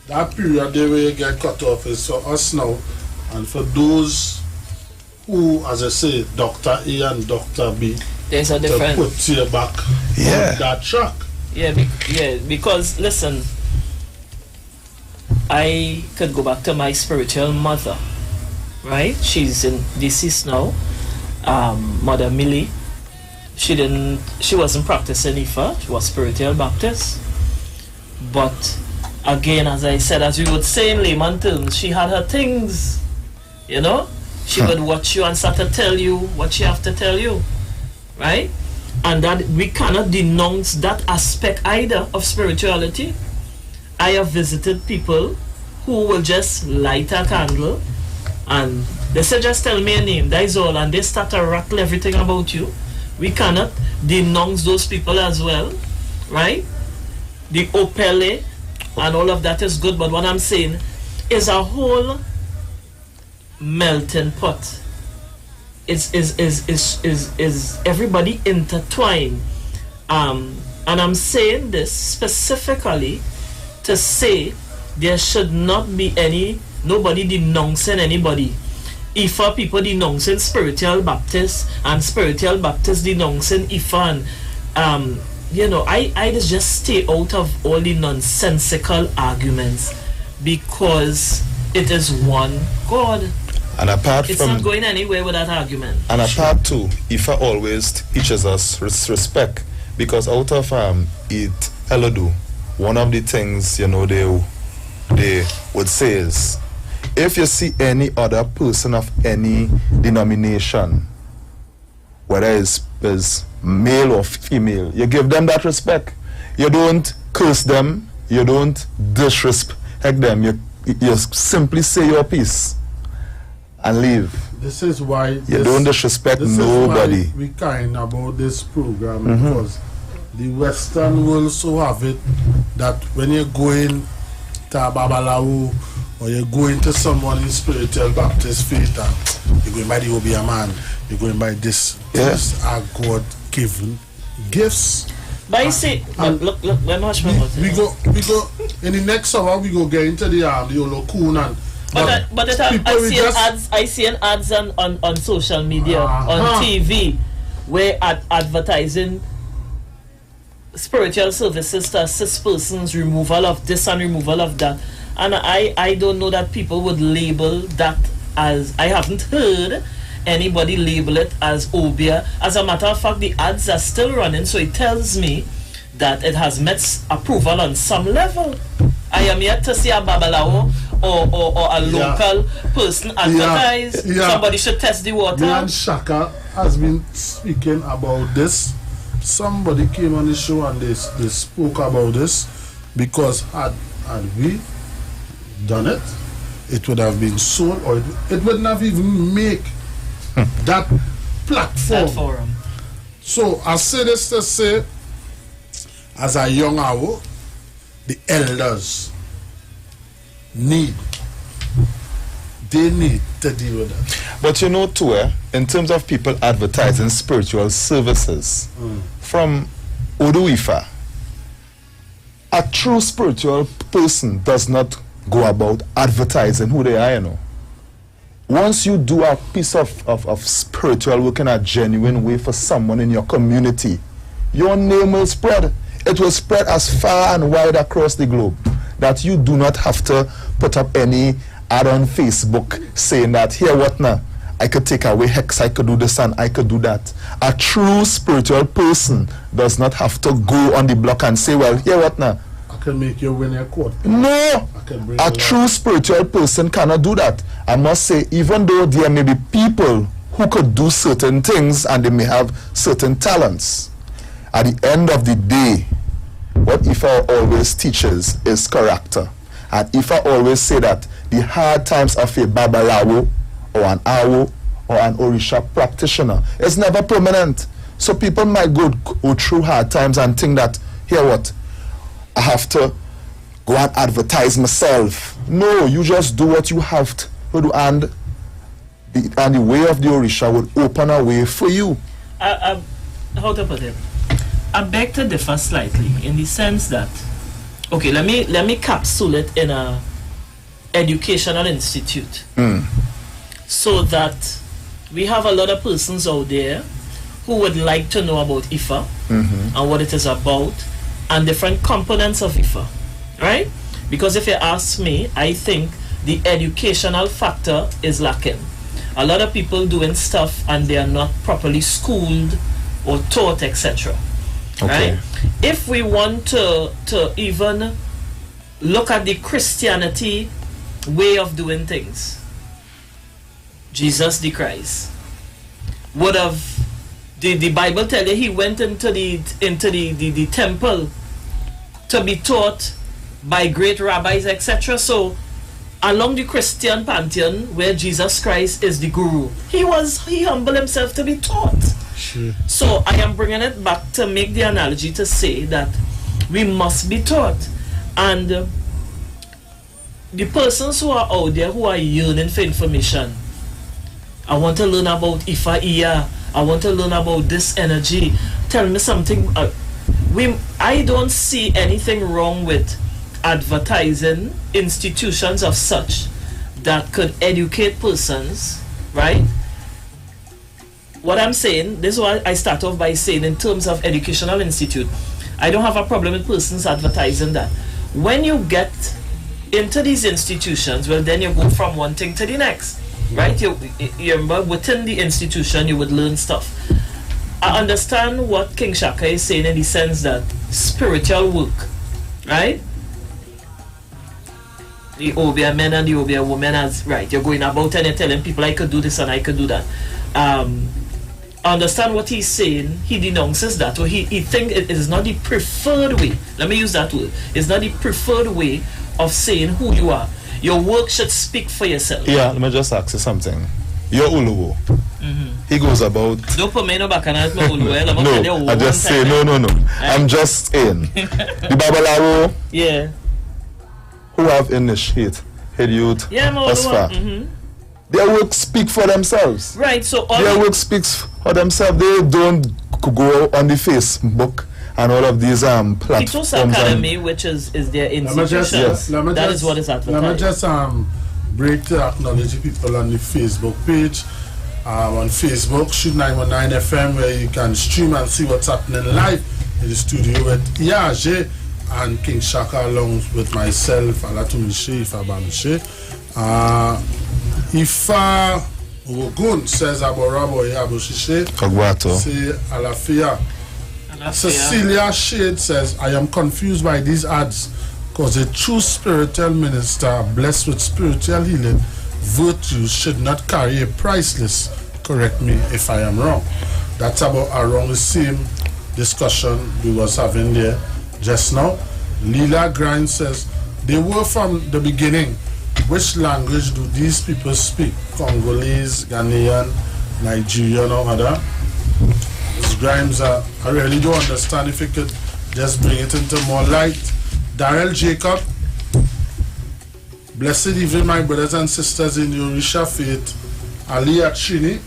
there where you get cut off is for us now, and for those who, as I say, Dr. A and Dr. B, there's a difference. To put you back on that track. Because listen, I could go back to my spiritual mother, right? She's in deceased now. Mother Millie. She wasn't practicing Ifa. She was spiritual Baptist. But again, as I said, as we would say in layman terms, she had her things, you know. She would watch you and start to tell you what she have to tell you, right? And that we cannot denounce that aspect either of spirituality. I have visited people who will just light a candle and they say, just tell me a name, that is all, and they start to rattle everything about you. We cannot denounce those people as well, right? The opele and all of that is good, but what I'm saying is a whole melting pot. Is everybody intertwined? And I'm saying this specifically to say there should not be nobody denouncing anybody. Ifa people denouncing spiritual Baptists and spiritual Baptists denouncing Ifa, and you know, I just stay out of all the nonsensical arguments, because it is one God. And apart it's from, not going anywhere with that argument. And apart too, Ifa always teaches us respect, because out of it Elodu, one of the things, you know, they would say is, if you see any other person of any denomination, whether it's male or female, you give them that respect. You don't curse them, you don't disrespect them, you simply say your piece and leave. This is why you don't disrespect nobody. Is why we kind about this program, because the Western world so have it that when you're going to a Babalawo or you're going to someone in spiritual Baptist faith, and you're going by the Obeah man, you're going by this. These are God-given gifts. But you see, look, let me watch my mouth. We go in the next hour. We go get into the Olokun and. But I see ads on social media, on TV, where advertising spiritual services to assist persons, removal of this and removal of that. And I don't know that people would label that as, I haven't heard anybody label it as Obeah. As a matter of fact, the ads are still running, so it tells me that it has met approval on some level. I am yet to see a Babalawo or a local person advertise. Somebody should test the water. Me and Shaka has been speaking about this, somebody came on the show and they spoke about this, because had we done it, it would have been sold, or it wouldn't have even make that platform. That forum. So I say this to say, as a young hour, the elders need to deal with that. But you know too, in terms of people advertising spiritual services, from Oduifa, a true spiritual person does not go about advertising who they are, you know. Once you do a piece of spiritual work in a genuine way for someone in your community, your name will spread. It will spread as far and wide across the globe, that you do not have to put up any ad on Facebook saying that, here what now, I could take away Hex, I could do this and I could do that. A true spiritual person does not have to go on the block and say, well, here what now, I can make you win your court. no, a true spiritual person cannot do that. I must say, even though there may be people who could do certain things and they may have certain talents, at the end of the day, what Ifa always teaches is character. And Ifa always say that the hard times of a Babalawo or an Awo or an Orisha practitioner is never permanent. So people might go through hard times and think that, here what, I have to go and advertise myself. No, you just do what you have to do, and the way of the Orisha would open a way for you. How to put it? I beg to differ slightly in the sense that, okay, let me capsule it in a educational institute, so that we have a lot of persons out there who would like to know about IFA and what it is about and different components of IFA, right? Because if you ask me, I think the educational factor is lacking. A lot of people doing stuff and they are not properly schooled or taught, etc. Okay. Right? If we want to even look at the Christianity way of doing things, Jesus the Christ would have, the Bible tell you he went into the temple to be taught by great rabbis, etc. So along the Christian pantheon where Jesus Christ is the guru, he humbled himself to be taught. Sure. So I am bringing it back to make the analogy to say that we must be taught, and the persons who are out there who are yearning for information, I want to learn about Ifa Iya, I want to learn about this energy, tell me something. I don't see anything wrong with advertising institutions of such that could educate persons, right? What I'm saying, this is why I start off by saying, in terms of educational institute, I don't have a problem with persons advertising that. When you get into these institutions, well, then you go from one thing to the next, right? You remember, within the institution, you would learn stuff. I understand what King Shaka is saying in the sense that spiritual work, right? The Obia men and the Obia women, as right, you're going about and you're telling people I could do this and I could do that. I understand what he's saying. He denounces that, or he thinks it is not the preferred way. Let me use that word. It's not the preferred way of saying who you are. Your work should speak for yourself. Yeah, let me just ask you something. Your Uluwo, he goes about. Don't put me no back and my Uluwo. No, I just say no. I'm just saying the Babalawo, yeah, who have initiated head youth, yeah, Osfa. Their work speak for themselves. Right. So all their work speaks for themselves. They don't go on the Facebook and all of these platforms. Kitos Academy, which is their institution. That is what is advertised. Let me just break to acknowledge people on the Facebook page. On Facebook, Shoot 919 FM, where you can stream and see what's happening live in the studio with Yage and King Shaka, along with myself, Alatumishe, Ifa Bamishe. Ifa Ogun says Aborabo Yabushishe. Kogwato. Say Alafia. Cecilia Shade says, I am confused by these ads because a true spiritual minister blessed with spiritual healing virtues should not carry a price list. Correct me if I am wrong. That's about around the same discussion we was having there just now. Leela Grimes says, they were from the beginning. Which language do these people speak? Congolese, Ghanaian, Nigerian or other? Ms. Grimes, I really don't understand. If you could just bring it into more light. Darrell Jacob, blessed evening, my brothers and sisters in the Orisha faith. Ali Achini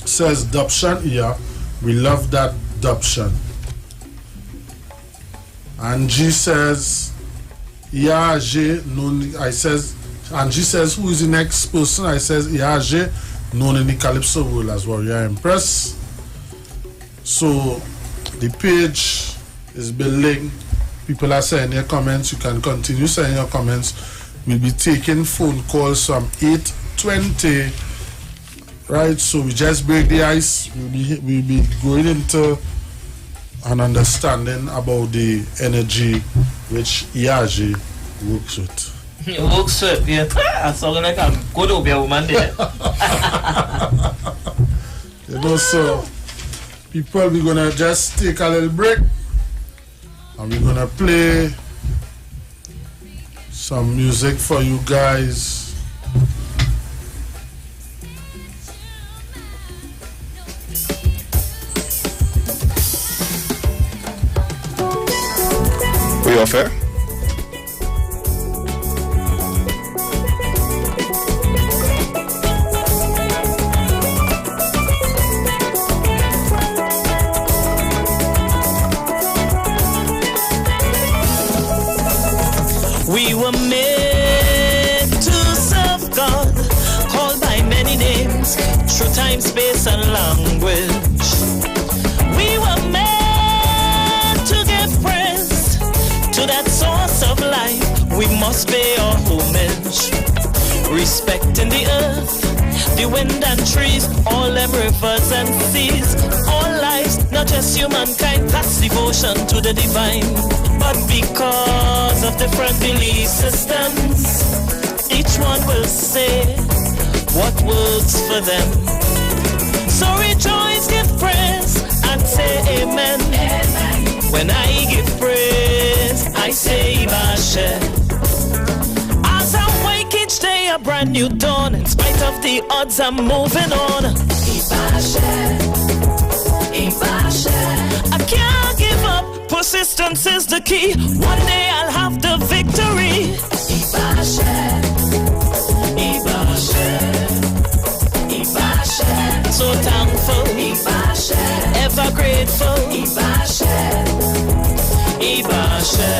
says, Doption here. We love that Doption. Angie says, Iaje, Angie says, who is the next person? I says, Iaje, known in the Calypso world as Warrior Empress. So, the page is building. People are saying their comments. You can continue saying your comments. We'll be taking phone calls from 8:20. Right, so we just break the ice. We'll be going into an understanding about the energy which Iaje works with. Works with, yeah. I saw like a good Obia woman there. You know, so people, we're gonna just take a little break and we're gonna play some music for you guys. We are fair. We were made to serve God, called by many names, through time, space, and language. We were made to give praise to that source of life. We must pay our homage, respecting the earth, the wind and trees, all them rivers and seas, all lives, not just humankind. That's devotion to the divine. But because of different belief systems, each one will say what works for them. So rejoice, give praise, and say amen. Amen. When I give praise, I say Ibashe. As I wake each day a brand new dawn, in spite of the odds I'm moving on. Ibashe, Ibashe. I can't give up. Persistence is the key. One day I'll have the victory. Ibashe, Ibashe, Ibashe. So thankful, Ibashe. Ever grateful, Ibashe, Ibashe.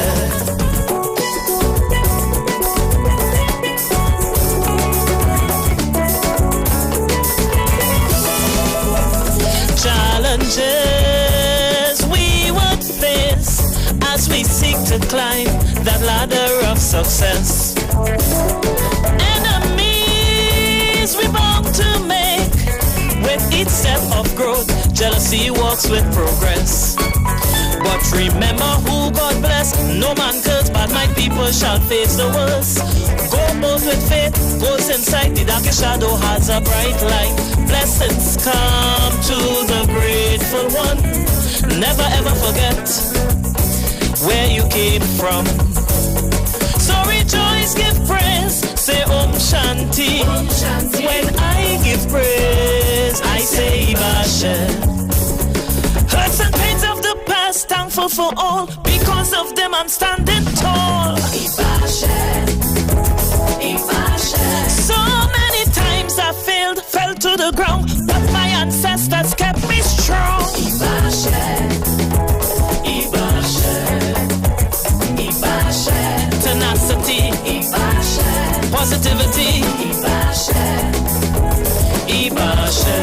Challenges we would face as we seek to climb that ladder of success. Enemies we bound to make with each step of growth. Jealousy walks with progress. But remember who God bless. No man curse, but my people shall face the worst. Go both with faith, goes inside. The darkest shadow has a bright light. Blessings come to the grateful one. Never ever forget where you came from. So rejoice, give praise, say Om Shanti. Om Shanti. When I give praise, I say Ibashe. Hurts and pains of the past, thankful for all. Because of them I'm standing tall. Ibashe, Ibashe. So many times I failed, fell to the ground, but my ancestors kept me strong. Ibashe, Ibashe, Ibashe. Tenacity, Ibashe. Positivity, Ibashe, Ibashe.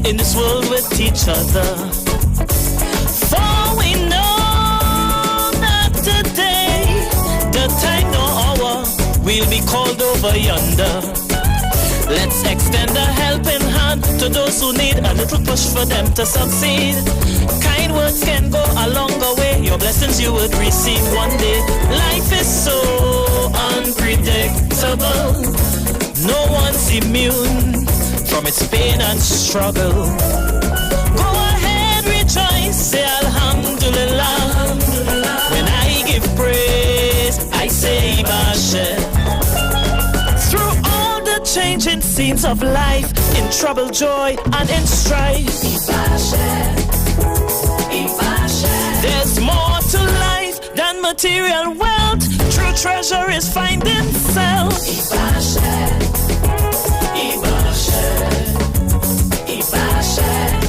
In this world with each other, for we know not today, the time nor hour we'll be called over yonder. Let's extend a helping hand to those who need a little push for them to succeed. Kind words can go a longer way. Your blessings you would receive one day. Life is so unpredictable. No one's immune from its pain and struggle. Go ahead, rejoice, say Alhamdulillah. When I give praise, I say Bashe. Through all the changing scenes of life, in trouble, joy, and in strife, there's more to life than material wealth. True treasure is finding self.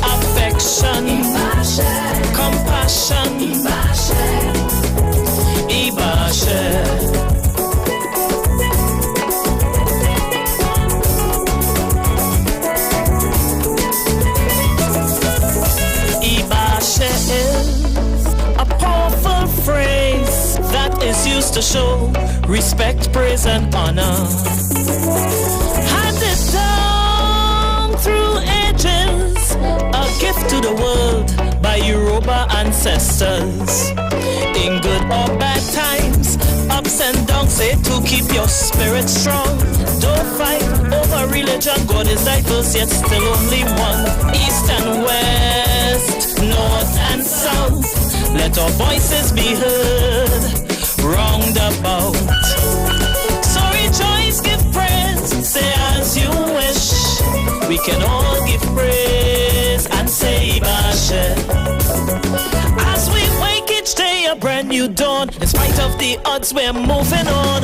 Affection, compassion, Ibashe. Ibashe is a powerful phrase that is used to show respect, praise, and honor. Handed down through ages, a gift to the world by Yoruba ancestors. In good or bad times, ups and downs, say to keep your spirit strong. Don't fight over religion, God is diverse, yet still only one. East and west, north and south, let our voices be heard round about. So rejoice, give praise, say as you wish. We can all give praise and say Bashe. As we wake each day a brand new dawn, in spite of the odds we're moving on.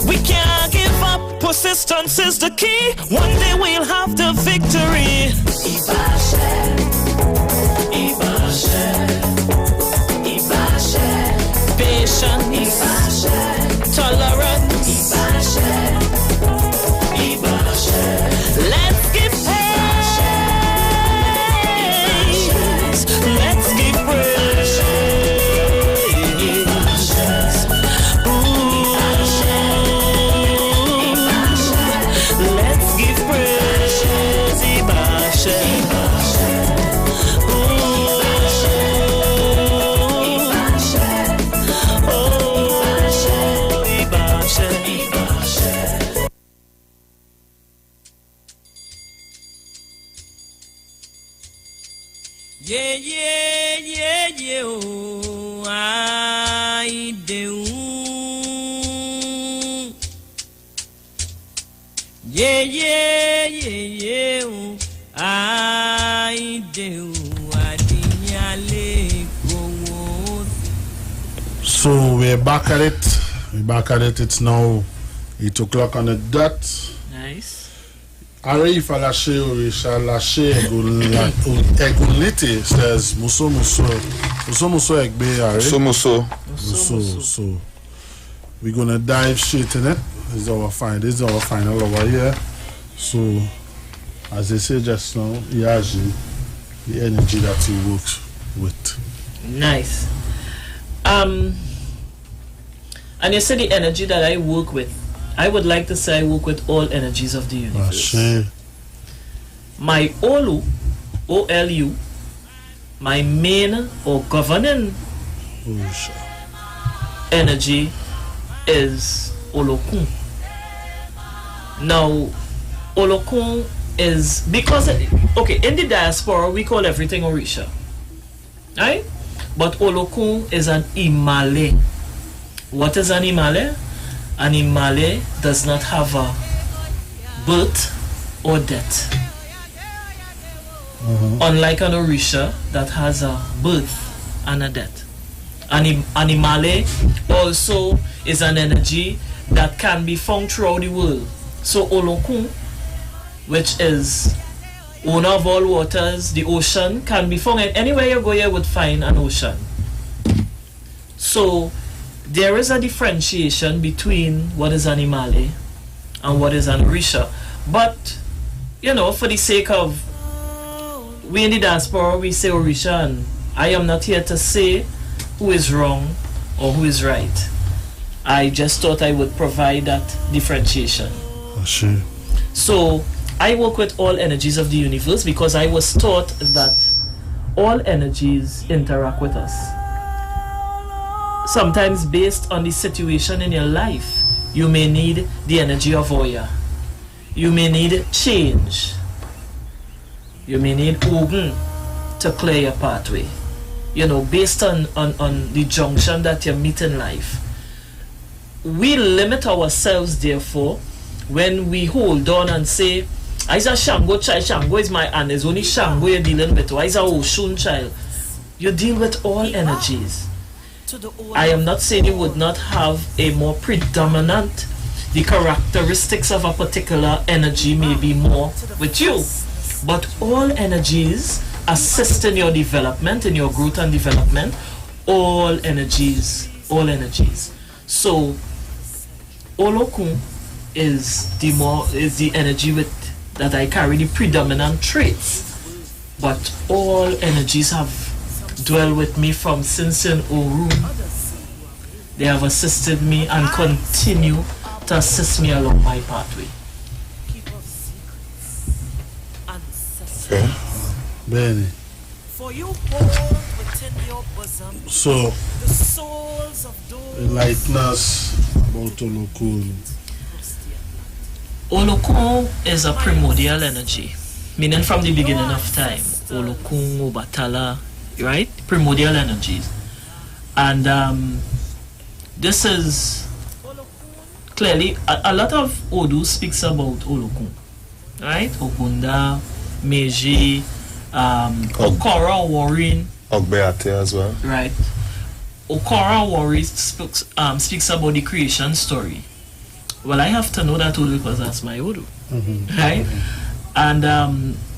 We can't give up, persistence is the key. One day we'll have the victory. Patience, tolerance, let's give praise, let's give praise. Ooh, let's give praise, Ibashe. Yeah, yeah, yeah, yeah, oh, I do. Yeah, yeah, yeah, yeah, oh, I do. So we're back at it. It's now 8 o'clock on the dot. Nice. Arrive à lâcher Orisha, lâcher Egunlite says Muso Egbe Ari. Muso. So we're gonna dive straight in it. This is our final over here. So as they say just now, he has the energy that he works with. Nice. And you say the energy that I work with. I would like to say I work with all energies of the universe. My Olu, O-L-U, my main or governing energy is Olokun. Now, Olokun is, because, okay, in the diaspora, we call everything Orisha. Right? But Olokun is an Imale. What is an Imale? An Imale does not have a birth or death. Unlike an Orisha that has a birth and a death. An Imale also is an energy that can be found throughout the world. So Olokun, which is owner of all waters, the ocean, can be found anywhere you go, you would find an ocean. So there is a differentiation between what is an Imale and what is an Orisha. But, you know, for the sake of, we in the diaspora, we say Orisha, and I am not here to say who is wrong or who is right. I just thought I would provide that differentiation. Sure. So I work with all energies of the universe because I was taught that all energies interact with us. Sometimes based on the situation in your life, you may need the energy of Oya. You may need change. You may need Ogun to clear your pathway. You know, based on the junction that you meet in life. We limit ourselves, therefore, when we hold on and say, I's a Shango child, Shango is my aunt, it's only Shango you're dealing with, or I's a Oshun child. You deal with all energies. I am not saying you would not have a more predominant, the characteristics of a particular energy may be more with you, but all energies assist in your development, in your growth and development, all energies. So Olokun is the energy with that I carry the predominant traits, but all energies have dwell with me from Sinsin Oru. They have assisted me and continue to assist me along my pathway. Okay. Benny. So, enlighten us about Olokun. Olokun is a primordial energy, meaning from the beginning of time. Olokun, Obatala, right? Primordial energies. And this is clearly, a lot of Odu speaks about Olokun, right? Ogunda, Meiji, Okora Warren. Ogbeate as well. Right. Okora Warren speaks about the creation story. Well, I have to know that Odu because that's my Odu, right? And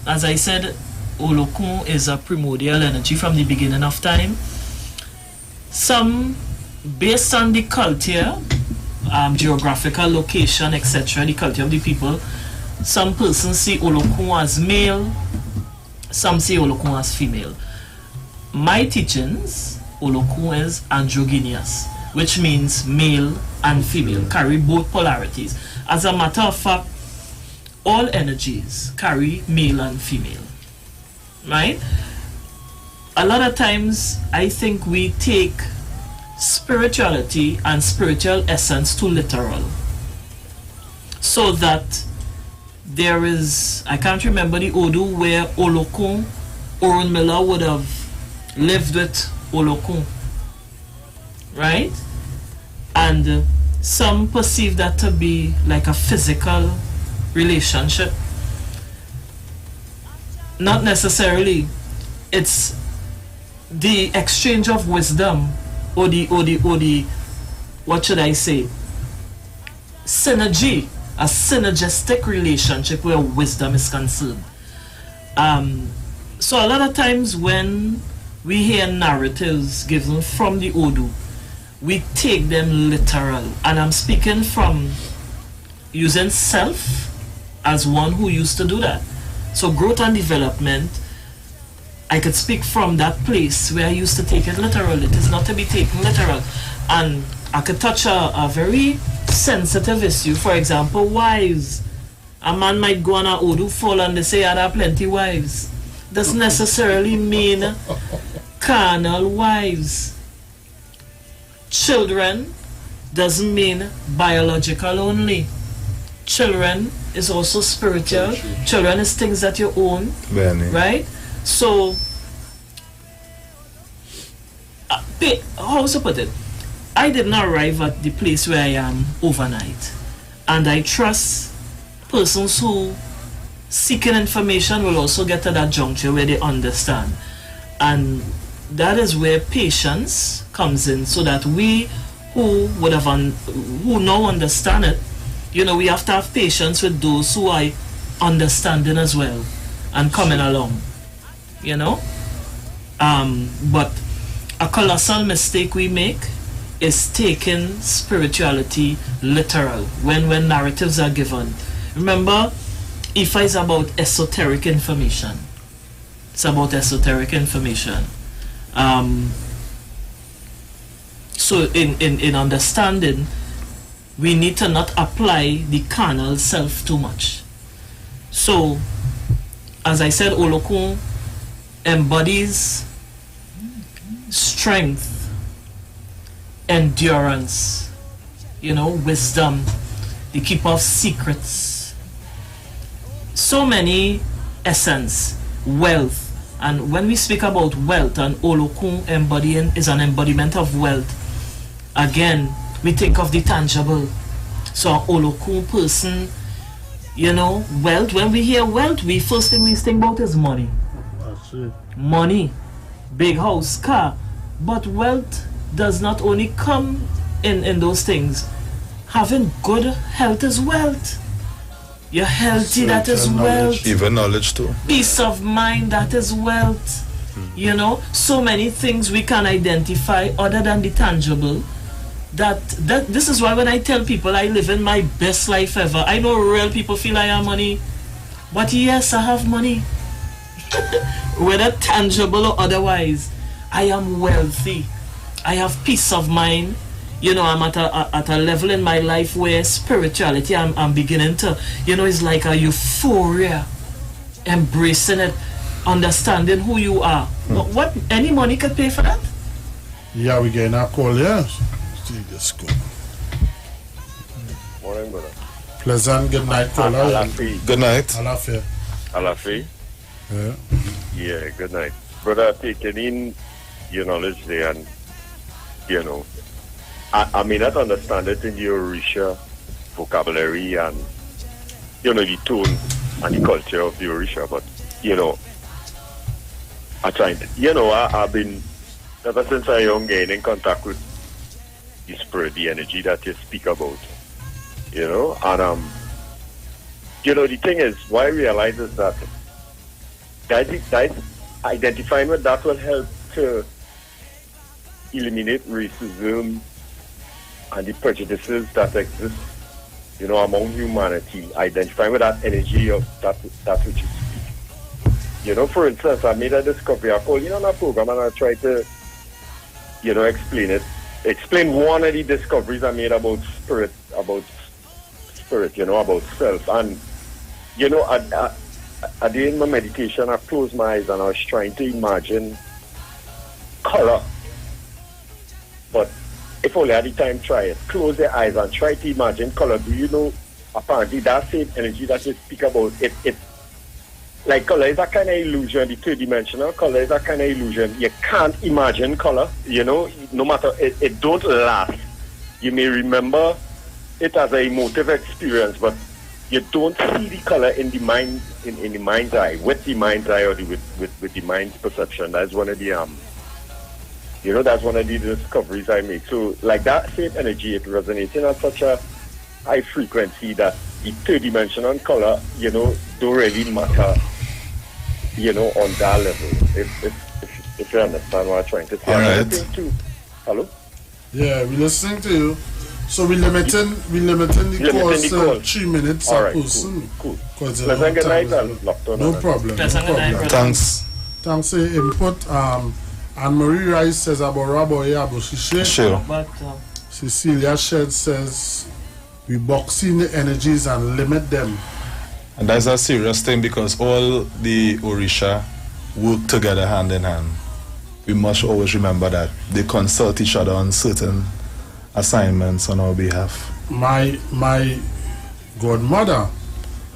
as I said, Olokun is a primordial energy from the beginning of time. Some, based on the culture, geographical location, etc., the culture of the people, some persons see Olokun as male, some see Olokun as female. My teachings, Olokun is androgynous, which means male and female, carry both polarities. As a matter of fact, all energies carry male and female, right? A lot of times I think we take spirituality and spiritual essence too literal, so that there is, I can't remember the Odu where Olokun, Orunmila would have lived with Olokun, right? And some perceive that to be like a physical relationship. Not necessarily. It's the exchange of wisdom, or the what should I say, synergy, a synergistic relationship where wisdom is concerned. So a lot of times when we hear narratives given from the Odu, we take them literal, and I'm speaking from using self as one who used to do that. So growth and development, I could speak from that place where I used to take it literal. It is not to be taken literal. And I could touch a very sensitive issue. For example, wives. A man might go on a Odu fall and they say, I have plenty wives. Doesn't necessarily mean carnal wives. Children doesn't mean biological only. Children is also spiritual. Children is things that you own, right? So, how to put it? I did not arrive at the place where I am overnight, and I trust persons who seeking information will also get to that juncture where they understand, and that is where patience comes in, so that we who would have who now understand it, you know, we have to have patience with those who are understanding as well and coming along, you know. But a colossal mistake we make is taking spirituality literal when narratives are given. Remember, Ifa is about esoteric information. It's about esoteric information. So in understanding, we need to not apply the carnal self too much. So, as I said, Olokun embodies strength, endurance, wisdom, the keeper of secrets. So many essence, wealth. And when we speak about wealth, and Olokun embodying is an embodiment of wealth, again, we think of the tangible. So an Olokun person, wealth, when we hear wealth, first thing we think about is money. That's it. Money, big house, car. But wealth does not only come in those things. Having good health is wealth. You're healthy, that is wealth. Even knowledge too. Peace of mind, that is wealth. So many things we can identify other than the tangible. That this is why when I tell people I live in my best life ever, I know real people feel I have money, but yes, I have money. Whether tangible or otherwise, I am wealthy. I have peace of mind. I'm at a level in my life where spirituality, I'm beginning to, it's like a euphoria, embracing it, understanding who you are. What any money could pay for that? Yeah, we getting a call, yeah. See this go. Morning, brother. Pleasant good night, caller. Alafi. Good night. Alafia. Alafi. Yeah. Yeah, good night. Brother, taking in your knowledge there, and, I may not understand it in the Orisha vocabulary and, the tone and the culture of the Orisha, but, I try to, I've been, ever since I young, getting in contact with the spirit, the energy that you speak about, and, the thing is, what I realize is that identifying with that will help to eliminate racism and the prejudices that exist, among humanity. Identifying with that energy of that which you speak. For instance, I made a discovery. I called on a program and I tried to, explain one of the discoveries I made about spirit, about self. And, I did my meditation, I closed my eyes and I was trying to imagine color. But if only at the time, try it. Close your eyes and try to imagine color. Do you know, apparently that same energy that you speak about, it like color is a kind of illusion, the two-dimensional color is a kind of illusion. You can't imagine color, no matter, it don't last. You may remember it as an emotive experience, but you don't see the color in the mind, in the mind's eye, with the mind's eye or with the mind's perception. That's one of the that's one of the discoveries I made. So like that same energy, it resonating at such a high frequency that the third-dimensional color, don't really matter, on that level. If you understand what I'm trying to say. All right. Hello? Yeah, we're listening to you. So we're limiting the calls to 3 minutes All a right, person. Cool. Pleasant good night and locked on. No problem. Pleasant good night, brother. Thanks. Thanks for your input. Anne-Marie Rice says about Raboye Aboshishe. Sure. But Cecilia Shed says we box in the energies and limit them. And that's a serious thing because all the Orisha work together hand in hand. We must always remember that they consult each other on certain assignments on our behalf. My godmother,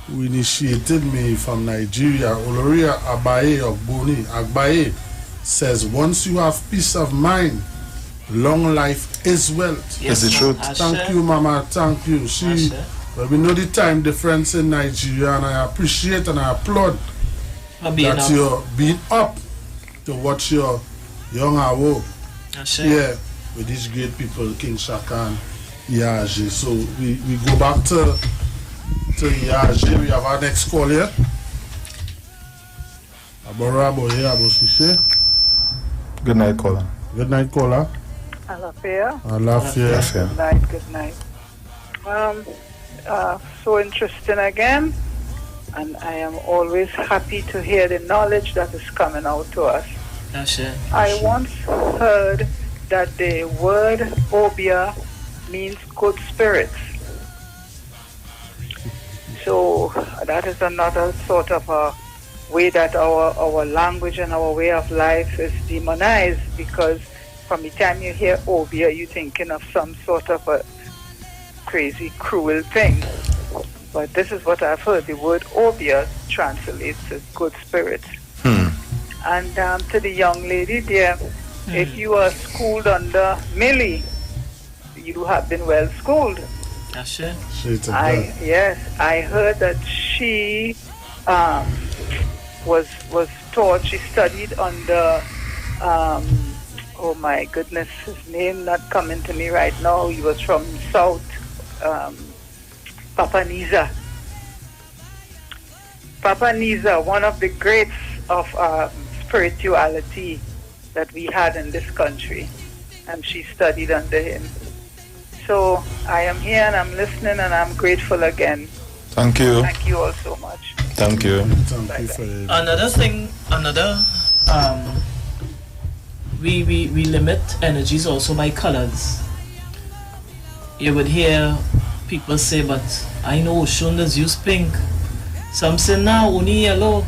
who initiated me from Nigeria, Oloria Abaye Ogboni Agbaye, says once you have peace of mind, long life is wealth. Is it true? Thank you, Mama. Thank you. Well, we know the time difference in Nigeria, and I appreciate and I applaud that you're being up to watch your young Awo. Yeah, with these great people, King Shaka and Yaji. So we go back to Yaji. We have our next call here. Aborabo here, Aboshishe. Good night, caller. Good night, caller. Alafia. Alafia. Good night. So interesting again, and I am always happy to hear the knowledge that is coming out to us. That's it. I once heard that the word Obia means good spirits. So that is another sort of a way that our language and our way of life is demonized, because from the time you hear Obia, you're thinking of some sort of a crazy, cruel thing. But this is what I've heard. The word Obia translates as good spirits. And to the young lady there, if you are schooled under Millie, you have been well schooled. That's it. Yes, I heard that she was taught. She studied under. Oh my goodness, his name not coming to me right now. He was from South. Papa Niza. Papa Niza, one of the greats of spirituality that we had in this country, and she studied under him. So I am here and I'm listening and I'm grateful again. Thank you. Thank you all so much. Thank you. Thank you for Another thing, we limit energies also by colors. You would hear people say, but I know Shundas use pink. Some say now only yellow.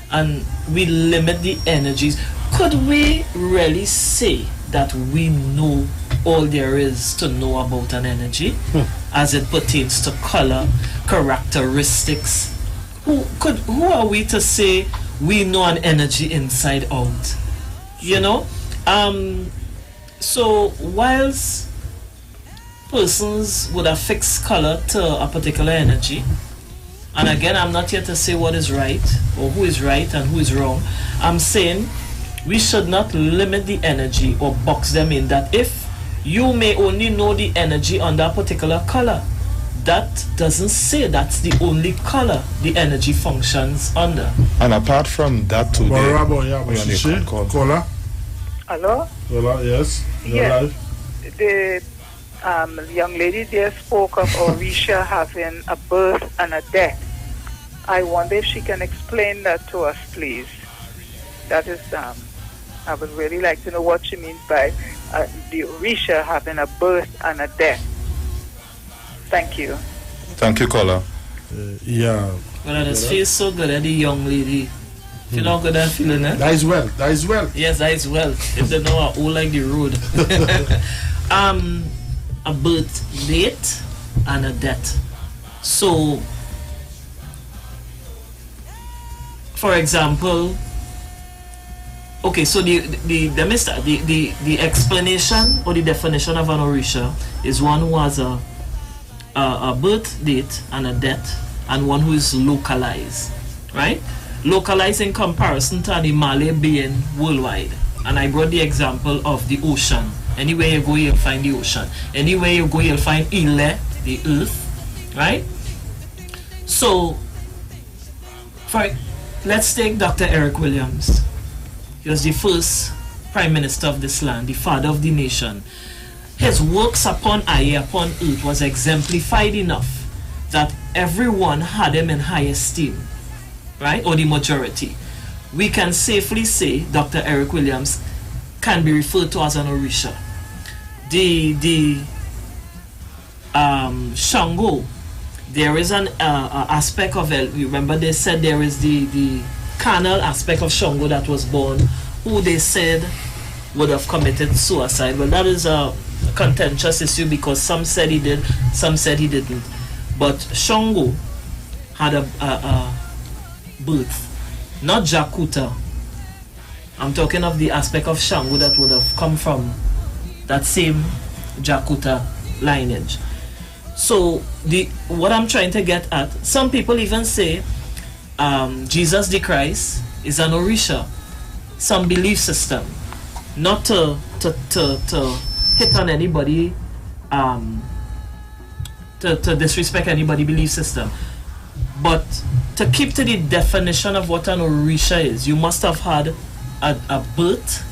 And we limit the energies. Could we really say that we know all there is to know about an energy as it pertains to color, characteristics? Who are we to say we know an energy inside out? You know? So whilst persons would affix color to a particular energy, and again, I'm not here to say what is right or who is right and who is wrong. I'm saying we should not limit the energy or box them in, that if you may only know the energy under a particular color, that doesn't say that's the only color the energy functions under. And apart from that today, Kola? Hello? Kola, yes. Yes. The young lady there spoke of Orisha having a birth and a death. I wonder if she can explain that to us, please. That is, I would really like to know what she means by the Orisha having a birth and a death. Thank you. Thank you, Kola. Yeah. Well, I just feel so good at the young lady. Feel not good at feeling it? That is well. That is well. Yes, that is well. If they know how like the road. A birth date and a death. So, for example, okay, so the explanation or the definition of an Orisha is one who has a birth date and a death, and one who is localized, right? Localized in comparison to an Imale being worldwide. And I brought the example of the ocean. Anywhere you go, you'll find the ocean. Anywhere you go, you'll find Ile, the earth, right? So, let's take Dr. Eric Williams. He was the first Prime Minister of this land, the father of the nation. His works upon air, upon earth was exemplified enough that everyone had him in high esteem, right? Or the majority. We can safely say Dr. Eric Williams can be referred to as an Orisha. The Shango, there is an aspect of it. Remember they said there is the carnal aspect of Shango that was born, who they said would have committed suicide. Well, that is a contentious issue because some said he did, some said he didn't. But Shango had a birth, not Jakuta. I'm talking of the aspect of Shango that would have come from that same Jakuta lineage. So what I'm trying to get at, some people even say Jesus the Christ is an Orisha, some belief system, not to hit on anybody, to disrespect anybody belief system, but to keep to the definition of what an Orisha is. You must have had a birth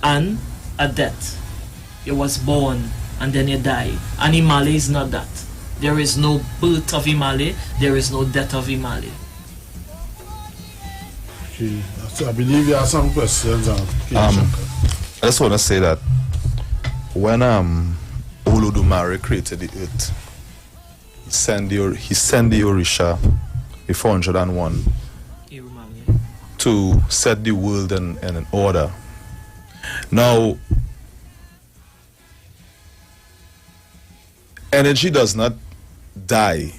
and a death. You was born and then you die. And Imale is not that. There is no birth of Imale, there is no death of Imale. Okay, so I believe you have some questions. I just want to say that when Olodumare created the earth, he sent the Orisha, the 401, to set the world in order. Now, energy does not die.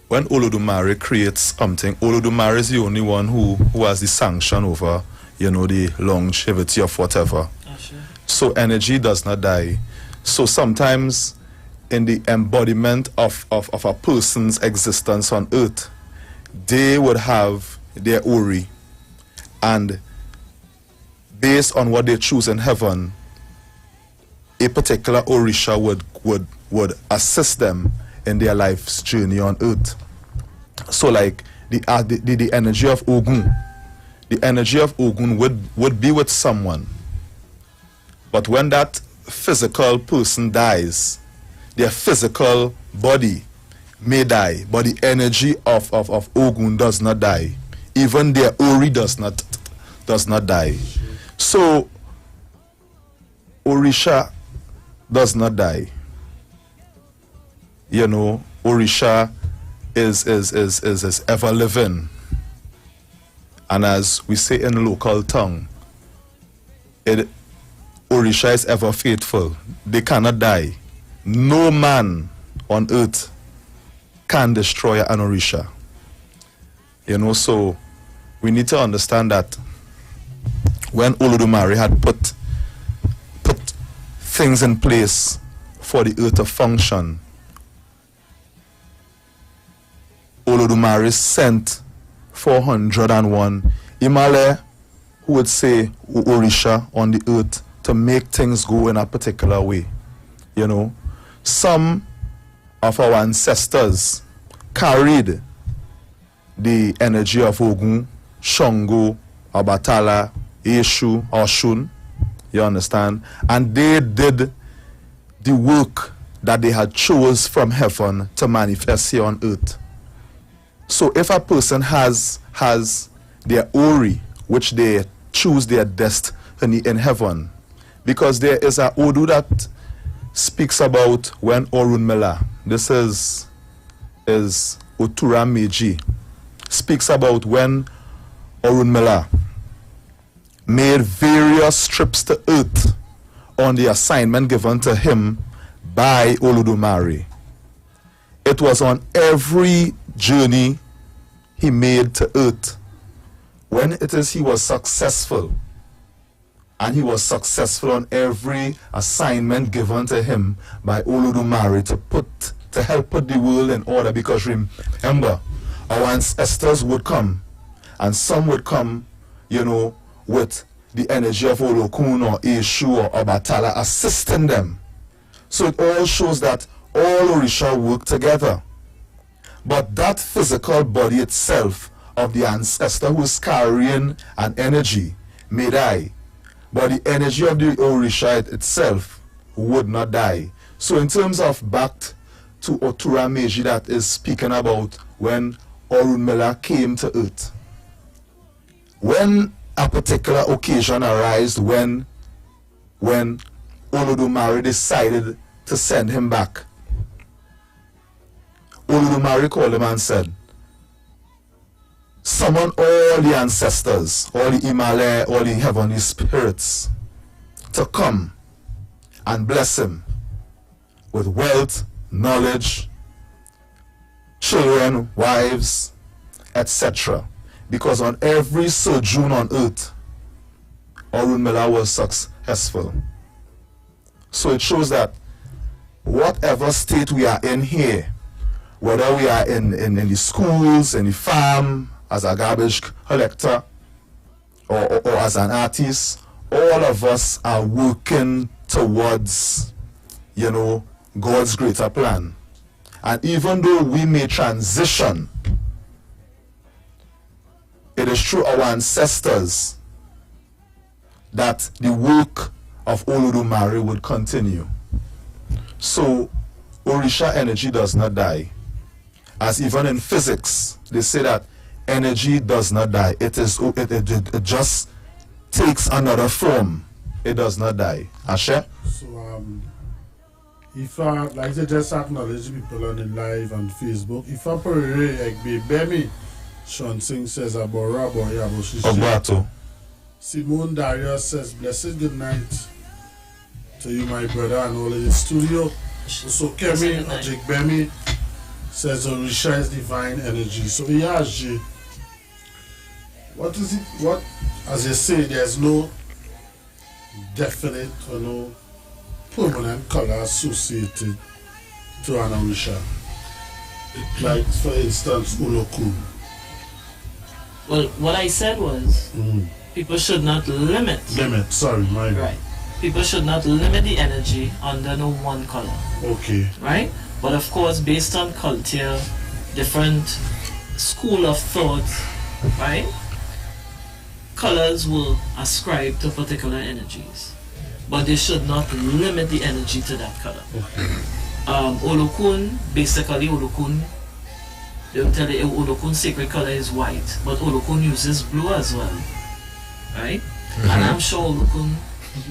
When Olodumare creates something, Olodumare is the only one who has the sanction over, the longevity of whatever. Sure. So energy does not die. So sometimes in the embodiment of a person's existence on earth, they would have their Ori, and based on what they choose in heaven, a particular Orisha would assist them in their life's journey on earth. So like the energy of Ogun, the energy of Ogun would be with someone, but when that physical person dies, their physical body may die, but the energy of Ogun does not die. Even their Ori does not die. So Orisha does not die. Orisha is ever living, and as we say in local tongue, Orisha is ever faithful. They cannot die. No man on earth can destroy an Orisha. So we need to understand that when Olodumare had put things in place for the earth to function, Olodumare sent 401 Imale, who would say Orisha on the earth, to make things go in a particular way. Some of our ancestors carried the energy of Ogun, Shango, Obatala, Eshu, Oshun, you understand? And they did the work that they had chose from heaven to manifest here on earth. So if a person has their Ori, which they choose their destiny in heaven, because there is a Odu that speaks about when Orunmila, this is Otura Meji, speaks about when Orunmila made various trips to earth on the assignment given to him by Olodumare. It was on every journey he made to earth. When it is he was successful, and he was successful on every assignment given to him by Olodumare to help put the world in order, because remember, our ancestors would come, and some would come, with the energy of Olokun or Eshu or Obatala assisting them. So it all shows that all Orisha work together. But that physical body itself of the ancestor who is carrying an energy may die, but the energy of the Orisha itself would not die. So in terms of back to Otura Meji, that is speaking about when Orunmila came to earth, when a particular occasion arose, when Olodumare decided to send him back, Olodumare called him and said, summon all the ancestors, all the Imale, all the heavenly spirits to come and bless him with wealth, knowledge, children, wives, etc. Because on every sojourn on earth, Orunmila was successful. So it shows that whatever state we are in here, whether we are in the schools, in the farm, as a garbage collector, or as an artist, all of us are working towards, God's greater plan. And even though we may transition, it is through our ancestors that the work of Olodumare would continue. So Orisha energy does not die. As even in physics, they say that energy does not die. It just takes another form, it does not die. Ashe? So, if I like to just acknowledge people on the live and Facebook, if I pray Egbe Bemi, Sean Singh says Abora Boya Boshishi. Obato. Simone Darius says blessed good night to you, my brother, and all in the studio. So Kemi Ajik Bemi says Orisha is divine energy. So Iyaji, what is it? What, as you say, there's no definite or no permanent color associated to an Orisha. Like, for instance, Olokun. Well, what I said was people should not limit. Sorry, my bad. Right. People should not limit the energy under no one color. Okay. Right? But of course, based on culture, different school of thought, right? Colors will ascribe to particular energies, but they should not limit the energy to that color. Olokun, basically Olokun, they will tell you Olokun's sacred color is white, but Olokun uses blue as well, right? And I'm sure Olokun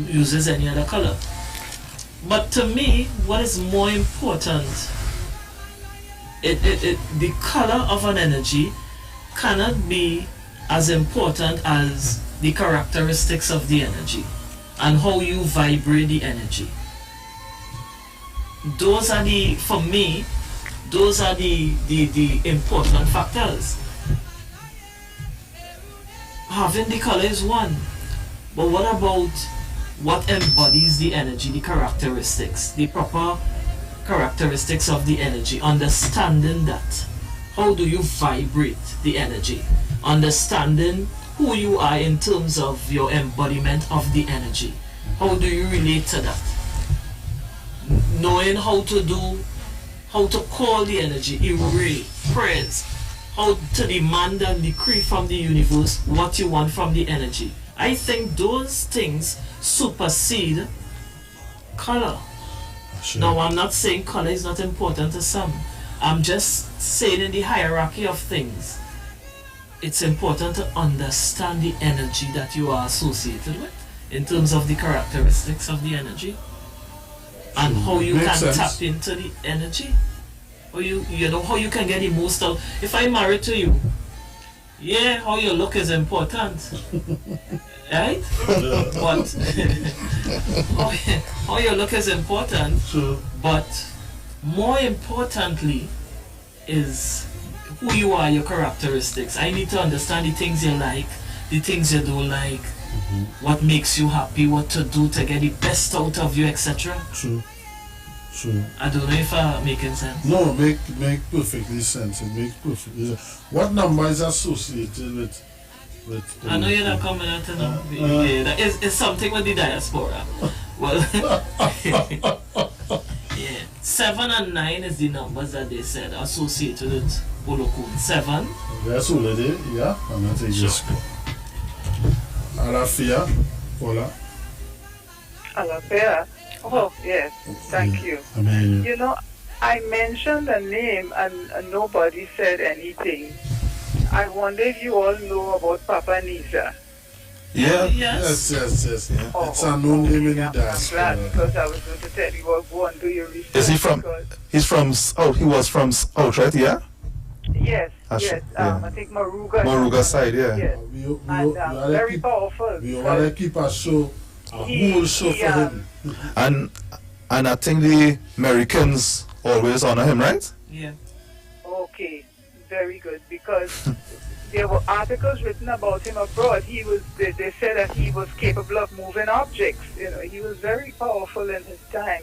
uses any other color. But to me, what is more important, the color of an energy cannot be as important as the characteristics of the energy and how you vibrate the energy. Those are the, for me, those are the important factors. Having the color is one, but what about what embodies the energy, the characteristics, the proper characteristics of the energy, understanding that. How do you vibrate the energy? Understanding who you are in terms of your embodiment of the energy. How do you relate to that? Knowing how to call the energy, array, prayers, how to demand and decree from the universe what you want from the energy. I think those things supersede color. Sure. Now, I'm not saying color is not important to some. I'm just saying in the hierarchy of things, it's important to understand the energy that you are associated with in terms of the characteristics of the energy and how you can tap into the energy. Or you know how you can get the most out. If I'm married to you, yeah, how you look is important. Right? But how you look is important. Sure. But more importantly is who you are, your characteristics. I need to understand the things you like, the things you don't like, what makes you happy, what to do to get the best out of you, etc. True. I don't know if I'm making sense. No, make perfectly sense. It makes perfectly sense. What number is associated with I know you're not coming out to know. It's something with the diaspora. Well, yeah. 7 and 9 is the numbers that they said associated with Olokun. 7. That's already, yeah. I'm not taking this. Alafia, Paula. Alafia. Oh, yes. Thank you. Amen. You know, I mentioned a name and nobody said anything. I wonder if you all know about Papa Nisa. Yeah. Yes. Yeah. Oh, it's an unknown name in the I'm diaspora. glad because I was going to tell you what, go and do your research. Is he from? He's from. Oh, he was from. Oh, right. Yeah. Yes. Yeah. I think Maruga. Maruga side. Yeah. Yes. We Very powerful. We want to keep a show, whole show for him. And I think the Americans always honor him, right? Yeah. Okay. Very good, because there were articles written about him abroad. They said that he was capable of moving objects. You know, he was very powerful in his time.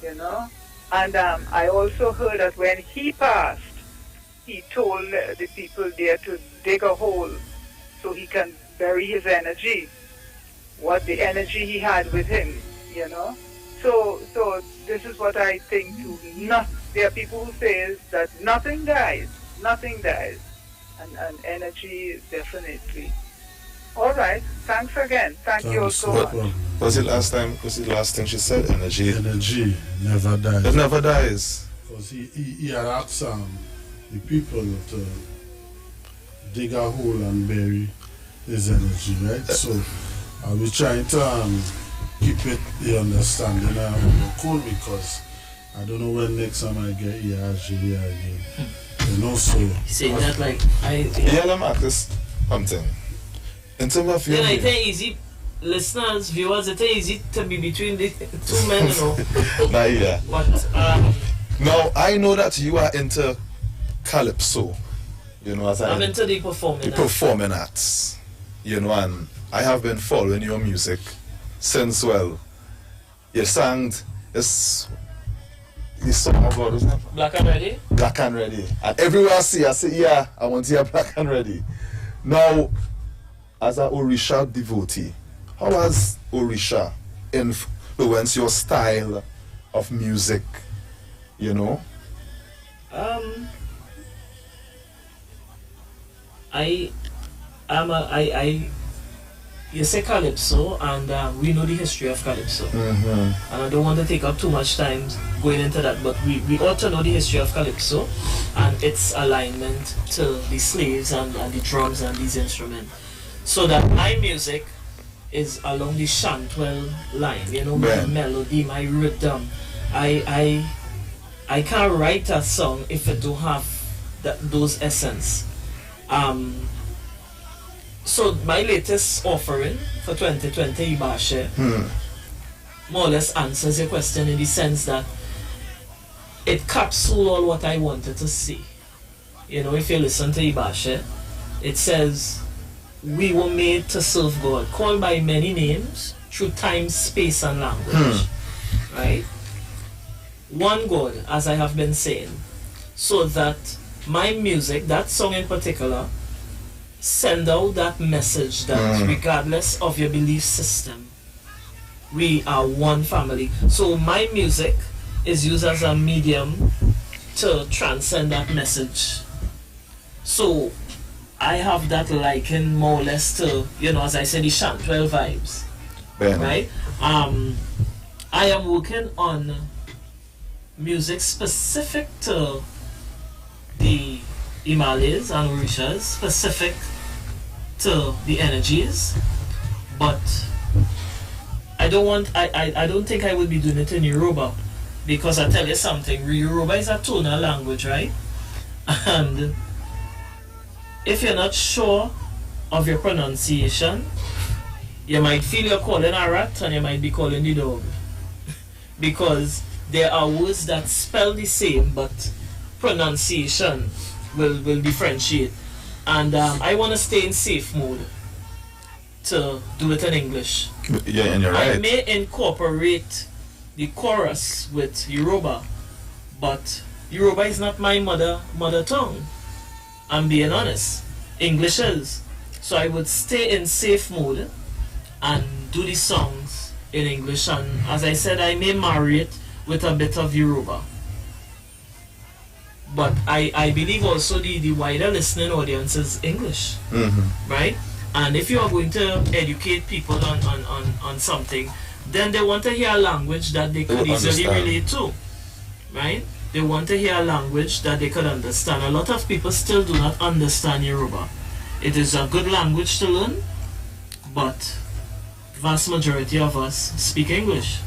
You know, and I also heard that when he passed, he told the people there to dig a hole so he can bury his energy, what the energy he had with him. You know, so this is what I think too. There are people who say that nothing dies. Nothing dies, and energy definitely. All right, thanks again. Thank you all so much. Was it last thing she said? Energy Never dies. It never dies. Because he had asked the people to dig a hole and bury his energy, right? So I'll be trying to keep it the understanding cool, because I don't know when next time I get here again. You know, so saying that like let me ask this something. In terms of your it's easy, listeners, viewers, it's easy to be between the two men, you know. Nah, yeah. But now I know that you are into calypso. You know, as I'm into the performing performing arts. You know, and I have been following your music since, well, you sang this song about, isn't it? Black and Ready? Black and Ready. And everywhere I say, yeah, I want to hear Black and Ready. Now, as an Orisha devotee, how has Orisha influenced your style of music, you know? You say calypso, and we know the history of calypso. And I don't want to take up too much time going into that, but we ought to know the history of calypso and its alignment to the slaves and the drums and these instruments. So that my music is along the chantwell line, you know, my melody, my rhythm. I can't write a song if it don't have those essence. So my latest offering for 2020 Ibashe more or less answers your question in the sense that it capsules all what I wanted to say. You know, if you listen to Ibashe, it says we were made to serve God, called by many names through time, space and language. Right? One God, as I have been saying, so that my music, that song in particular, send out that message that regardless of your belief system, we are one family. So my music is used as a medium to transcend that message. So I have that liken more or less to, you know, as I said, the chantwell vibes. Right? I am working on music specific to the Himalayas and Orishas, specific to the energies, but I don't think I would be doing it in Yoruba, because I tell you something, Yoruba is a tonal language, right? And if you're not sure of your pronunciation, you might feel you're calling a rat and you might be calling the dog, because there are words that spell the same but pronunciation will differentiate. And I want to stay in safe mode to do it in English. Yeah, and you're right. I may incorporate the chorus with Yoruba, but Yoruba is not my mother tongue. I'm being honest. English is. So I would stay in safe mode and do the songs in English. And as I said, I may marry it with a bit of Yoruba. But I believe also the wider listening audience is English, right? And if you are going to educate people on something, then they want to hear a language that they could easily relate to, right? They want to hear a language that they could understand. A lot of people still do not understand Yoruba. It is a good language to learn, but vast majority of us speak English.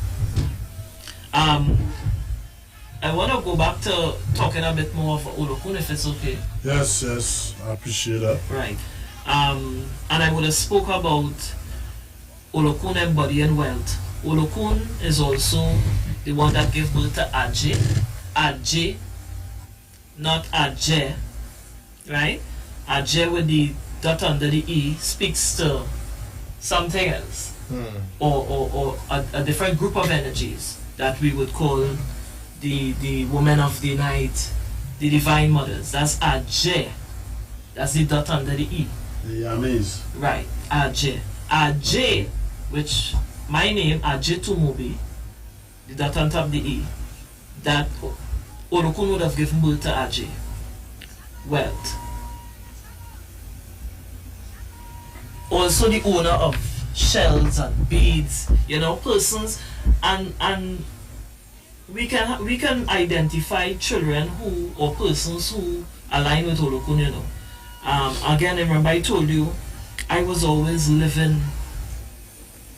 I want to go back to talking a bit more of Olokun, if it's okay. Yes, I appreciate that. Right. And I would have spoke about Olokun embodying wealth. Olokun is also the one that gave birth to Adje. Adje, not Adje, right? Adje with the dot under the E speaks to something else, or a different group of energies that we would call the women of the night, the divine mothers. That's Adje. That's the dot under the E. The Yamis. Right, Adje. Adje, which my name, Adje Tumobi, the dot on top of the E, that Olokun would have given birth to Adje. Wealth. Also the owner of shells and beads, you know, persons, and we can identify children who, or persons who align with Olokun, you know. Again, remember I told you, I was always living,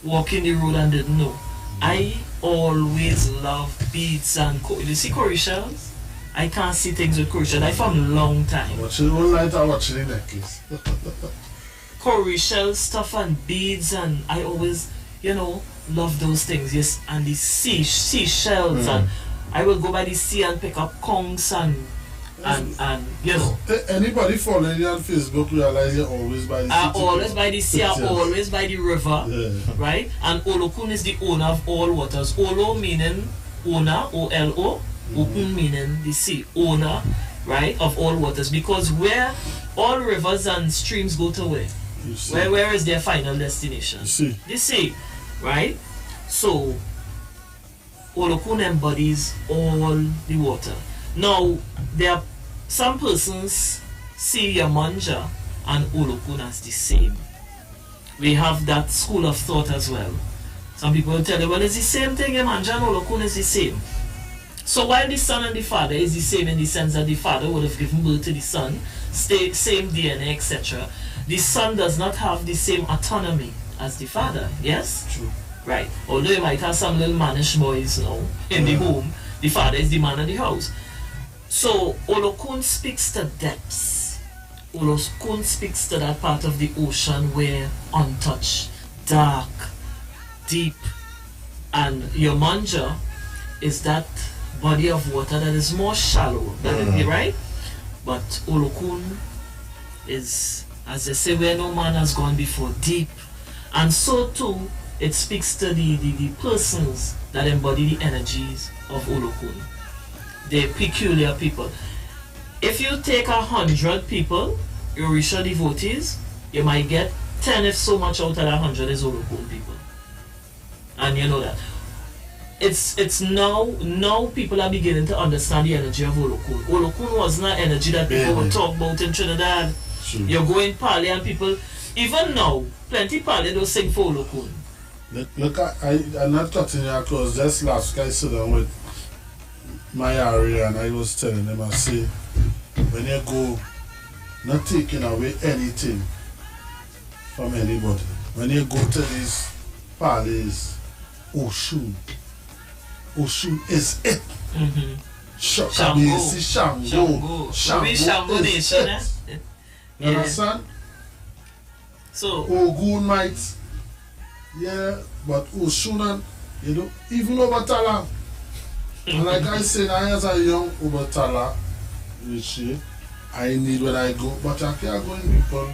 walking the road and didn't know. I always love beads and you see Cory shells? I can't see things with Cory shells. I found a long time. Watching all night I watching the necklace. Cory shell stuff and beads, and I always, love those things. Yes, and the seashells, and I will go by the sea and pick up conchs and Anybody following you on Facebook realize you're always by the sea. Always by the sea, always by the river, right? And Olokun is the owner of all waters. Olo meaning owner, O-L-O. Okun meaning the sea, owner, right, of all waters. Because where all rivers and streams go to where is their final destination? The sea, right? So Olokun embodies all the water. Now there are some persons see Yamanja and Olokun as the same. We have that school of thought as well. Some people will tell you, well, it's the same thing, Yamanja and Olokun is the same. So while the son and the father is the same in the sense that the father would have given birth to the son, same DNA, etc., the son does not have the same autonomy as the father, yes? True. Right. Although you might have some little mannish boys now in the home, the father is the man of the house. So Olokun speaks to depths. Olokun speaks to that part of the ocean where untouched, dark, deep, and Yamanja is that body of water that is more shallow than it, right? But Olokun is, as they say, where no man has gone before, deep. And so too, it speaks to the persons that embody the energies of Olokun. They're peculiar people. If you take 100 people, Orisha devotees, you might get 10 if so much out of that 100 is Olokun people. And you know that. It's now people are beginning to understand the energy of Olokun. Olokun wasn't an energy that people would talk about in Trinidad. True. You go in Pali and people, even now, plenty Pali don't sing for Olokun. Look, I'm not cutting you because just last week I sat down with my area and I was telling them, I say, when you go, not taking away anything from anybody. When you go to these Palis, Oshun is it. Shakabisi, Shango is it. You understand? So Ogun might, but Oshun, even Obatala. And like I said, I as a young Obatala, I need when I go, but I can't go in people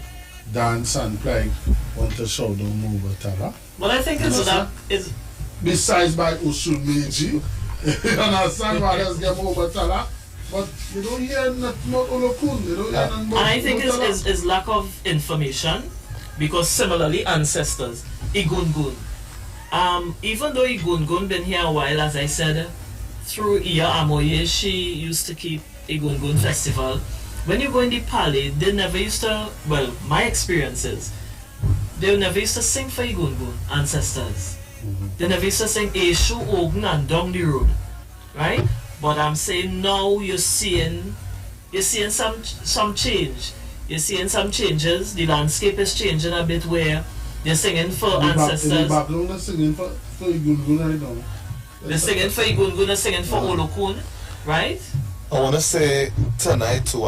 dance and play, want to show them Obatala. But I think it's that is besides by Oshun Meiji, you understand why there's get Obatala, but you don't hear not Olokun, you don't hear not. And I think it's lack of information, because similarly ancestors, Igungun. Even though Igungun been here a while, as I said, through Iya Amoye, she used to keep Igungun festival. When you go in the Pali, they never used to, well, my experiences, they never used to sing for Igungun ancestors. They never used to sing Eshu, Ogun and down the road, right? But I'm saying now you're seeing some change. You're seeing some changes. The landscape is changing a bit where they're singing for ancestors. In the background, they're singing for Igungun right now. They're singing for Igungun, they're singing for Olokun, right? I want to say tonight to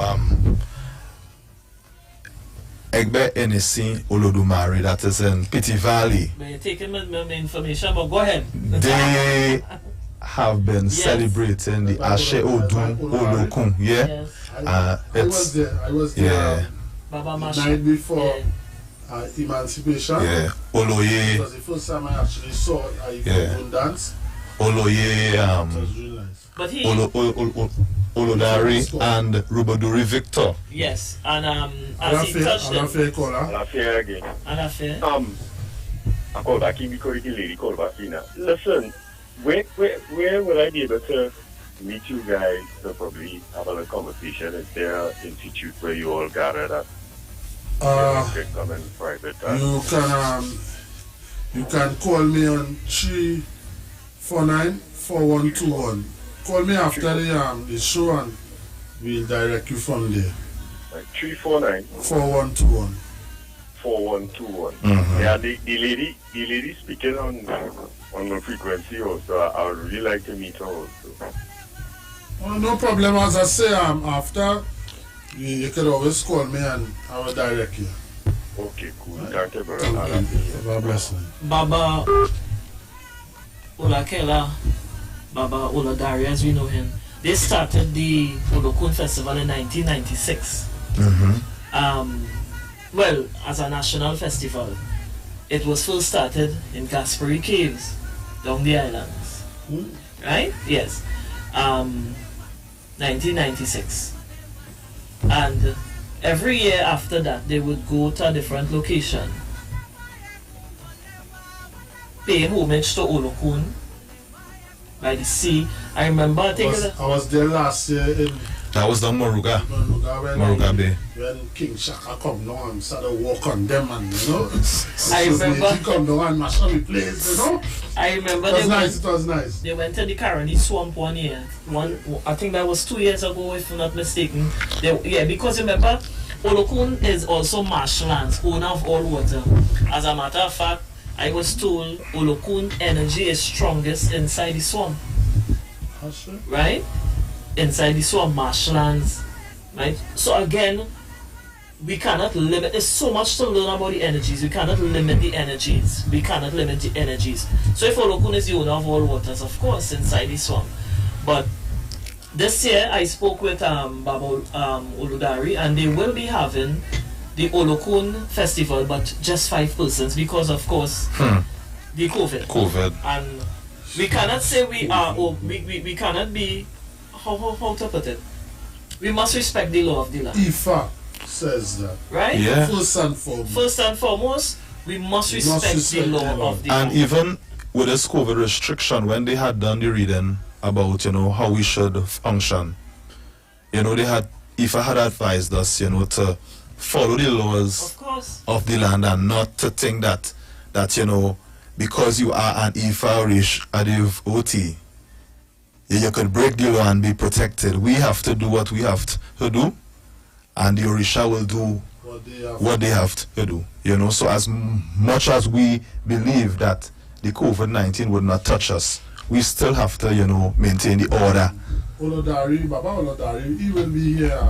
Egbe Enisi Olodumare, that is in Pity Valley. But you're taking my information, but go ahead. They have been celebrating the Ashe Odun Olokun, Yes. I was there Baba the Masha. night before Emancipation. Oloye. It was the first time I actually saw a Igungun dance. Oloye, It was really nice. But he Olodari and Ruboduri Victor. yes, and as he touched them, Alafe again. Alafe. I call back in because the lady called back in. Listen, where will I be able to meet you guys to probably have a conversation? Is there an institute where you all gathered at? You can come in private. You can call me on 349-4121. Call me after the show and we'll direct you from there. Like 349 4121. 4121. Mhm. Yeah, the lady speaking on the frequency also. I would really like to meet her also. Oh, no problem. As I say, after you could always call me and I will direct you. Okay, cool. Thank you, brother. God bless you. Baba Olakela, Baba Oladari, as we know him, they started the Olokun Festival in 1996. Well, as a national festival. It was first started in Gasperi Caves, down the islands. Right? Yes. 1996. And every year after that, they would go to a different location, pay homage to Olokun by the sea. I remember, I think I was there last year in That was the Moruga Bay. when King Shaka come down and started walk on them, and you know, I remember he come down and mash up the place, you know. I remember It was nice. They went to the Caroni Swamp one year. I think that was 2 years ago, if I'm not mistaken. Because remember, Olokun is also marshlands, owner of all water. As a matter of fact, I was told Olokun energy is strongest inside the swamp. Right? Inside the swamp marshlands. Right? So again, we cannot limit. There's so much to learn about the energies. We cannot limit the energies. So if Olokun is the owner of all waters, of course, inside the swamp. But this year I spoke with Baba Oludari, and they will be having the Olokun festival, but just 5 persons because, of course, the COVID. And we cannot say we are. We cannot be. How to put it? We must respect the law of the land. IFA says that. Right? Yeah. First and foremost, we must respect the law of the And land. even with this COVID restriction, when they had done the reading about, how we should function, IFA had advised us, to follow the laws of the land and not to think that because you are an IFA Rish Adiv OT, you can break the law and be protected. We have to do what we have to do, and the Orisha will do what they have to do. So as much as we believe that the COVID-19 would not touch us, we still have to, maintain the order. Baba Olodari, he will be here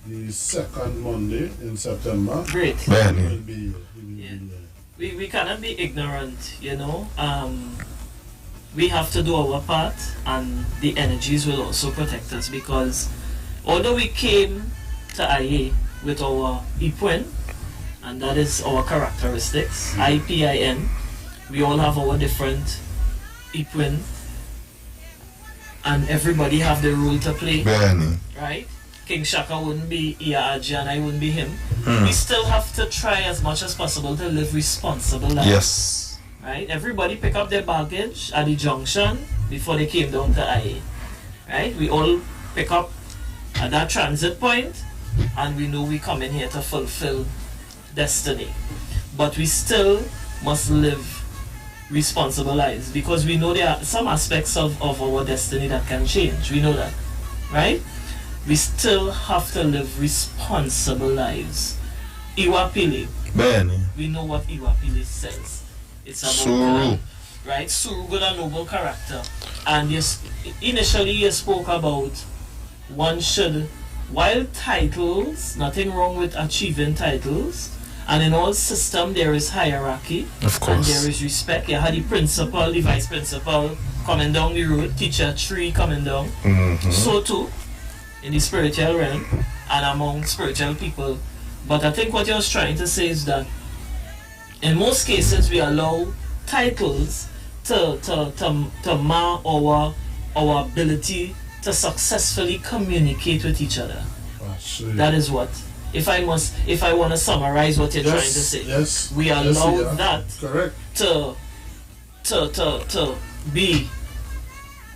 the second Monday in September. Great. He will be here. We cannot be ignorant, we have to do our part, and the energies will also protect us, because although we came to IA with our IPWIN, and that is our characteristics, IPIN, we all have our different IPWIN, and everybody have their role to play. Right? King Shaka wouldn't be Iya Aji and I wouldn't be him. We still have to try as much as possible to live responsible lives. Yes. Right? Everybody pick up their baggage at the junction before they came down to IA. Right? We all pick up at that transit point, and we know we come in here to fulfill destiny. But we still must live responsible lives, because we know there are some aspects of our destiny that can change. We know that. Right? We still have to live responsible lives. Iwapili. We know what Iwapili says. It's about Suru. Right? Suru, good and noble character. And initially you spoke about one should, while titles, nothing wrong with achieving titles, and in all system there is hierarchy. Of course. And there is respect. You had the principal, the vice principal coming down the road, teacher 3 coming down. So too, in the spiritual realm and among spiritual people. But I think what you're trying to say is that in most cases we allow titles to mar our ability to successfully communicate with each other. That is what. If I want to summarize what you're trying to say, we allow that to be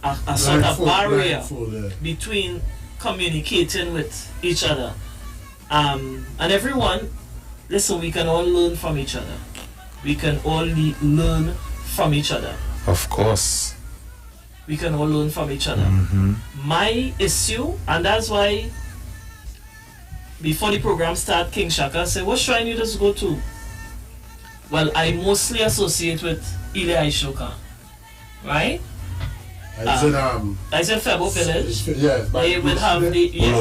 a sort of barrier between communicating with each other. And everyone, listen, we can all learn from each other. We can all learn from each other. Of course. We can all learn from each other. My issue, and that's why before the program start, King Shaka said, what shrine you just go to? Well, I mostly associate with Ile Aishoka, right? I said Febo Village. Yeah, they will have the they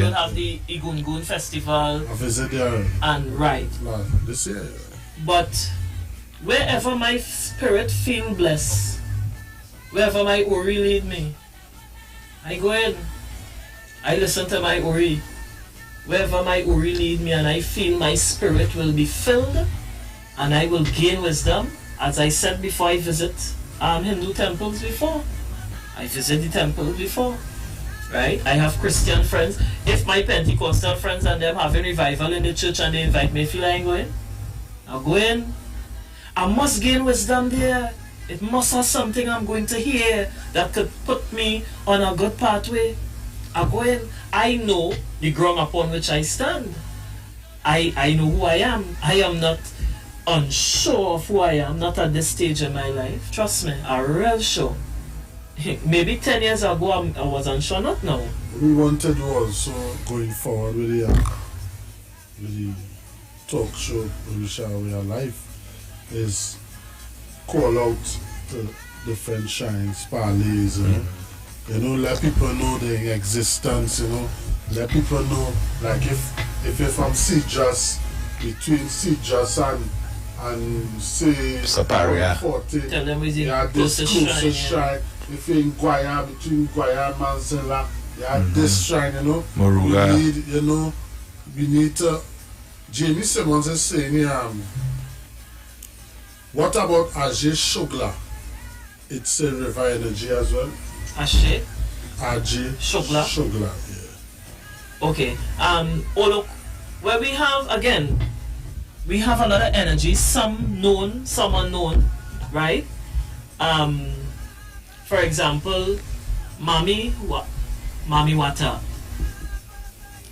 will have the Igungun Festival. I visit there. And right. This year. But wherever my spirit feel blessed, wherever my Ori lead me, I go in. I listen to my Ori. Wherever my Ori lead me and I feel my spirit will be filled and I will gain wisdom. As I said before, I visit Hindu temples before. I visit the temples before. Right? I have Christian friends. If my Pentecostal friends and them having revival in the church and they invite me, feel like going, I'll go in. I must gain wisdom there. It must have something I'm going to hear that could put me on a good pathway. I go in. I know the ground upon which I stand. I know who I am. I am not unsure of who I am, not at this stage in my life. Trust me, I'm real sure. Maybe 10 years ago I was unsure, not now. We wanted also going forward with the talk show where we share our life is call out to different shrines, parlays, you know, let people know their existence, you know, let people know, like if you're from Sijas, between Sijas and say Saparia, tell them is the closest shrine. If you're in Guaya, between Guaya and Manzella, you have this shrine, you know. Moruga. We need to. Jamie Simmons is saying, what about Ajay Shugla? It's a river energy as well. Ajay Shugla, yeah. Okay. Where we have again, we have another energy, some known, some unknown, right? For example, Mami Wata.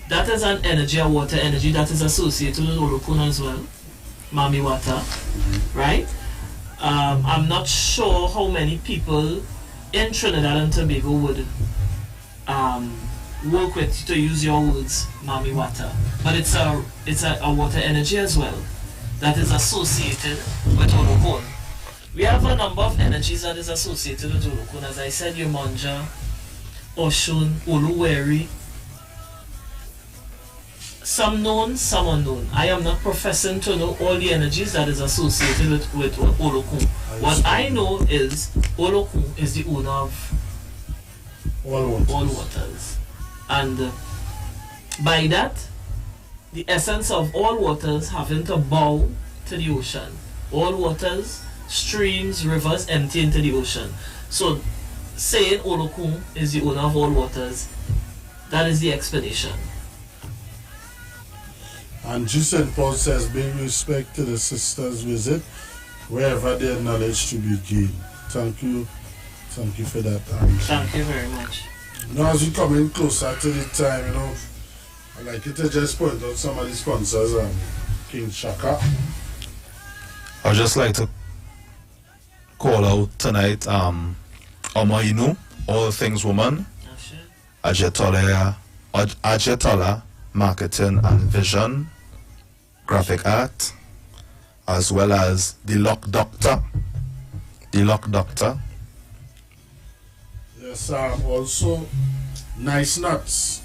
That is an energy, a water energy that is associated with Olokun as well. Mami Wata, right? I'm not sure how many people in Trinidad and Tobago would work with, to use your words, Mami Wata. But it's a water energy as well that is associated with Olokun. We have a number of energies that is associated with Olokun. As I said, Yomanja, Oshun, Oluweri. Some known, some unknown. I am not professing to know all the energies that is associated with Olokun. What I know is Olokun is the owner of all waters. And by that, the essence of all waters having to bow to the ocean. All waters, streams, rivers empty into the ocean. So saying Olokun is the owner of all waters, that is the explanation. And G. St. Paul says, being respect to the sisters' visit, wherever their knowledge to be gained. Thank you for that. Thank you very much. Now, as we come in closer to the time, you know, I'd like you to just point out some of the sponsors, King Shaka. I'd just like to call out tonight, Omainu, All Things Woman, Ajetola Marketing and Vision, Graphic Art, as well as The Lock Doctor. Yes, also Nice Nuts,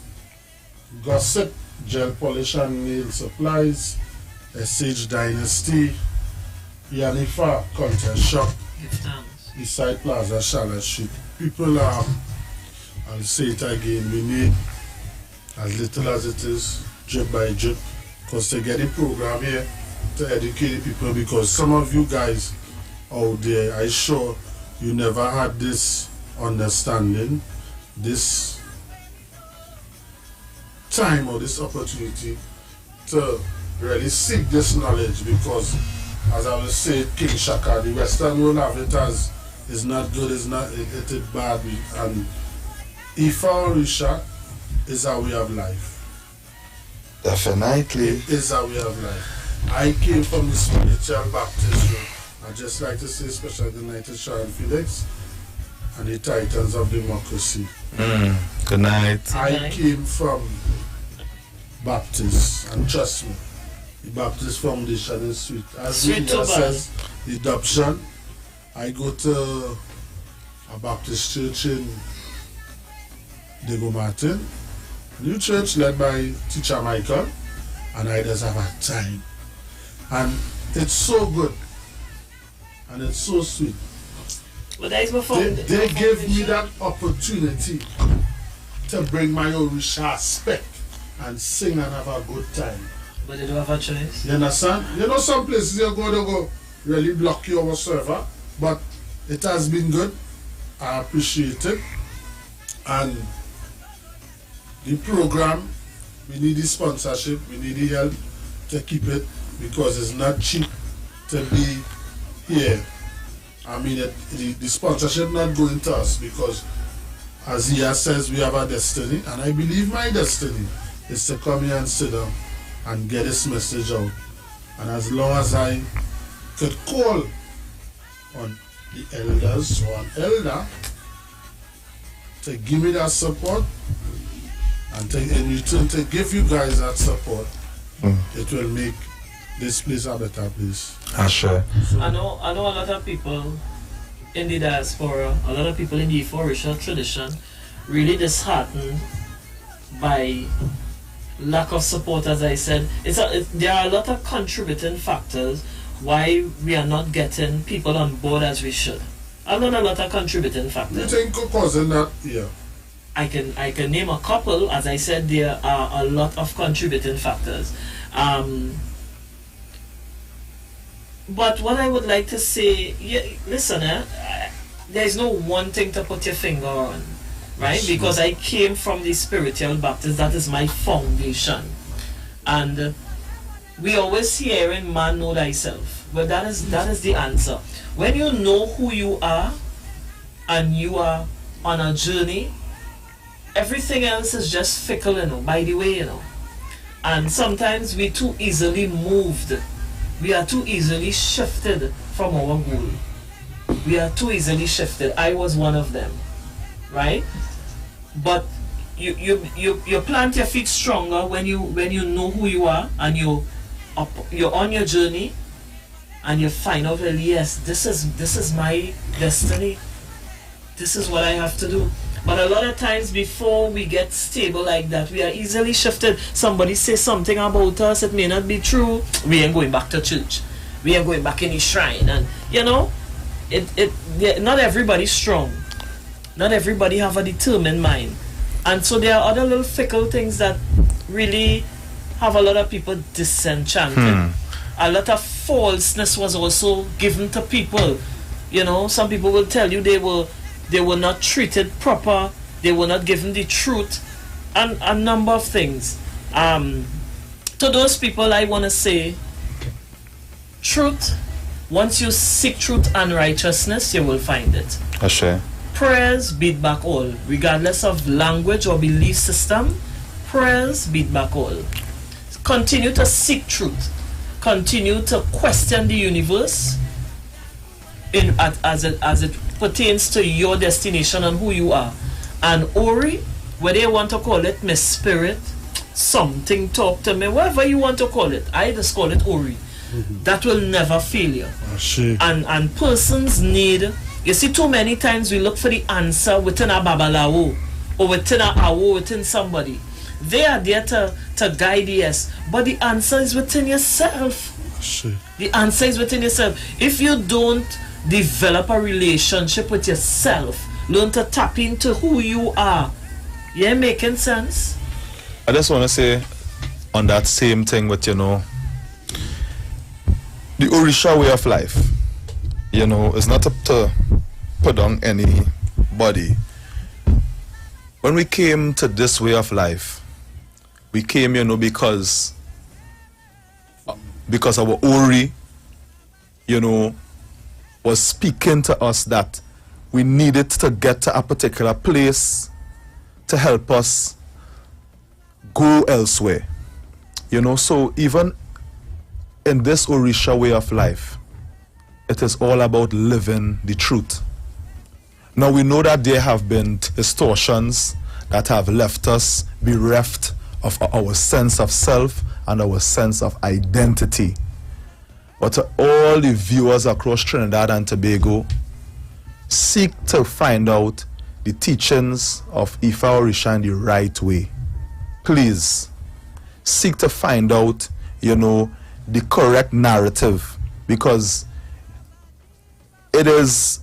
Gossip, Gel Polish and Nail Supplies, SH Dynasty, Yanifa Contest Shop, Eastside Plaza, Charlotte Street. People, I'll say it again, we need as little as it is, drip by drip, because to get the program here to educate the people, because some of you guys out there, I'm sure you never had this understanding, this time or this opportunity to really seek this knowledge, because as I will say, King Shaka, the Western world have it as is not good, it's bad, and Ifa Orisha is our way of life. Definitely. It is our way of life. I came from the spiritual baptism. I just like to say, especially the night of Sharon Felix and the Titans of Democracy. Good night. I came from Baptist, and trust me, the Baptist Foundation is sweet. As the leader says, the adoption, I go to a Baptist church in Diego Martin, new church led by Teacher Michael, and I just have a time. And it's so good, and it's so sweet. But that is they give me that opportunity to bring my Orisha aspect and sing and have a good time. But they don't have a choice. You understand? You know some places you go really block you our server, but it has been good. I appreciate it. And the program, we need the sponsorship, we need the help to keep it, because it's not cheap to be here. I mean, the sponsorship not going to us, because as he says, we have a destiny, and I believe my destiny is to come here and sit down and get this message out. And as long as I could call on the elders or an elder to give me that support, and in return to give you guys that support, it will make this place a better place. Sure. So, I know a lot of people in the diaspora, a lot of people in the Iforisha tradition, really disheartened by lack of support. As I said, there are a lot of contributing factors why we are not getting people on board as we should. I've known a lot of contributing factors. You think causing that? Yeah. I can name a couple. As I said, there are a lot of contributing factors. But what I would like to say, listen, there's no one thing to put your finger on, right? Because I came from the spiritual Baptist, that is my foundation. And we always hear in man know thyself. But that is the answer. When you know who you are and you are on a journey, everything else is just fickle, by the way, And sometimes we're too easily moved. We are too easily shifted from our goal. We are too easily shifted. I was one of them, right? But you plant your feet stronger when you know who you are and you're on your journey, and you find out, well, yes, this is my destiny. This is what I have to do. But a lot of times before we get stable like that, we are easily shifted. Somebody says something about us, it may not be true. We ain't going back to church. We ain't going back in the shrine. And not everybody's strong. Not everybody have a determined mind. And so there are other little fickle things that really have a lot of people disenchanted. A lot of falseness was also given to people. Some people will tell you they were not treated proper, they were not given the truth, and a number of things. To those people, I want to say, truth, once you seek truth and righteousness, you will find it. Sure. Prayers beat back all, regardless of language or belief system. Prayers beat back all. Continue to seek truth. Continue to question the universe as it pertains to your destination and who you are. And Ori, whether you want to call it my spirit, something talk to me, whatever you want to call it, I just call it Ori. That will never fail you. And persons need, you see, too many times we look for the answer within a babalawo or within a awo, within somebody. They are there to guide, yes, but the answer is within yourself. The answer is within yourself. If you don't develop a relationship with yourself, learn to tap into who you are, making sense? I just want to say on that same thing with, the Orisha way of life, it's not up to put on anybody. When we came to this way of life, we came, because our Ori, was speaking to us that we needed to get to a particular place to help us go elsewhere. So even in this Orisha way of life, it is all about living the truth. Now we know that there have been distortions that have left us bereft our sense of self and our sense of identity. But to all the viewers across Trinidad and Tobago, seek to find out the teachings of Ifa Orisha in the right way. Please, seek to find out, the correct narrative, because it is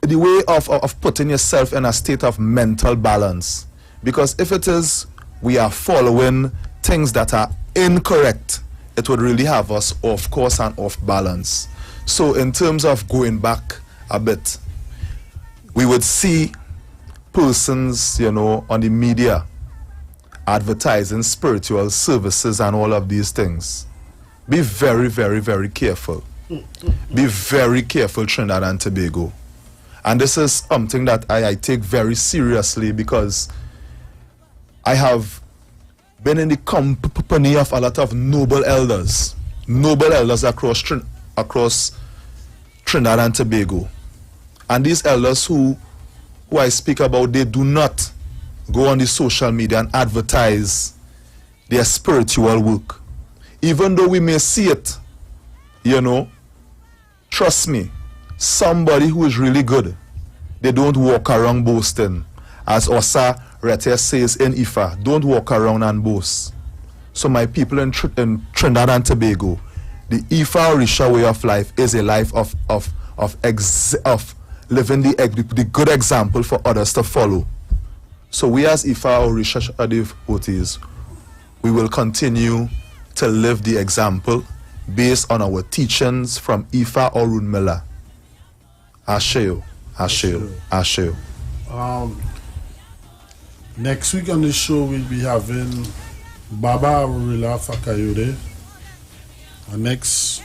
the way of putting yourself in a state of mental balance. Because if it is, we are following things that are incorrect, it would really have us off course and off balance. So in terms of going back a bit, we would see persons, on the media advertising spiritual services and all of these things. Be very, very, very careful. Be very careful, Trinidad and Tobago. And this is something that I take very seriously, because I have been in the company of a lot of noble elders across Trinidad and Tobago. And these elders who I speak about, they do not go on the social media and advertise their spiritual work. Even though we may see it, trust me, somebody who is really good, they don't walk around boasting. As Osa Rete says in Ifa, don't walk around and boast. So my people in Trinidad and Tobago, the Ifa Orisha way of life is a life of living the good example for others to follow. So we as Ifa Orisha devotees, we will continue to live the example based on our teachings from Ifa Orunmila. Asheo, Asheo, Asheo. Next week on the show, we'll be having Baba Arurila Fakayode, our next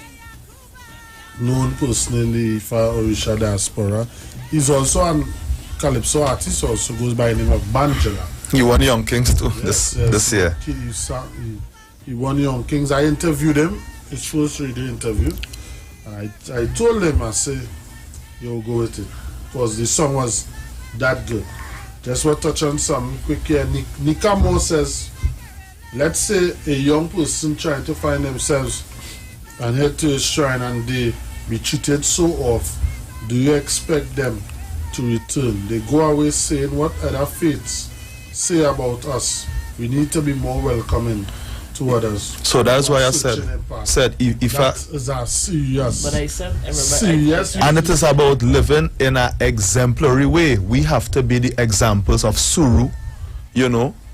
known person in the Ifa Orisha diaspora. He's also a calypso artist, also goes by the name of Banjala. He won Young Kings too this year. He won Young Kings. I interviewed him, his first radio interview. I told him, I said, you'll go with it, because the song was that good. Just want to touch on something quick here. Nika Moore says, let's say a young person trying to find themselves and head to a shrine and they be treated so off, do you expect them to return? They go away saying what other faiths say about us. We need to be more welcoming to others. So that's why I said if that is a serious. But I said, serious, and it is about living in an exemplary way. We have to be the examples of Suru.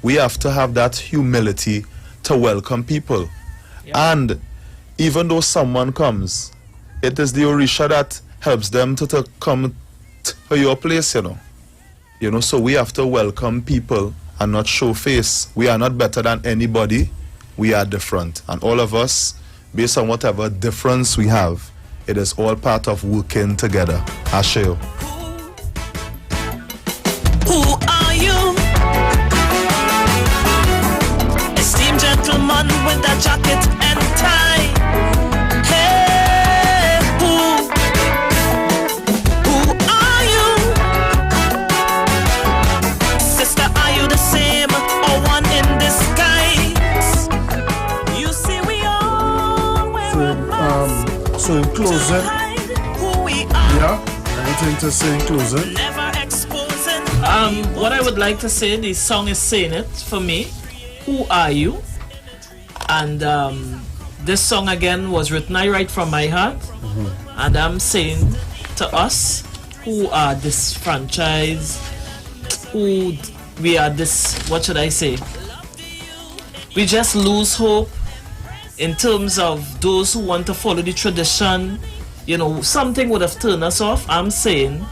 We have to have that humility to welcome people. Yeah. And even though someone comes, it is the Orisha that helps them to come to your place, So we have to welcome people and not show face. We are not better than anybody. We are different. And all of us, based on whatever difference we have, it is all part of working together. Asheo. Who are you? Esteemed gentleman with a jacket and tie. Hey, who are you? Sister, are you the same or one in disguise? You see, we all wear a mask. So in closing, anything to say in closing? What I would like to say, the song is saying it for me. Who are you? And this song again was written right from my heart. And I'm saying to us who are disfranchised, who we are this, what should I say? We just lose hope in terms of those who want to follow the tradition. Something would have turned us off. I'm saying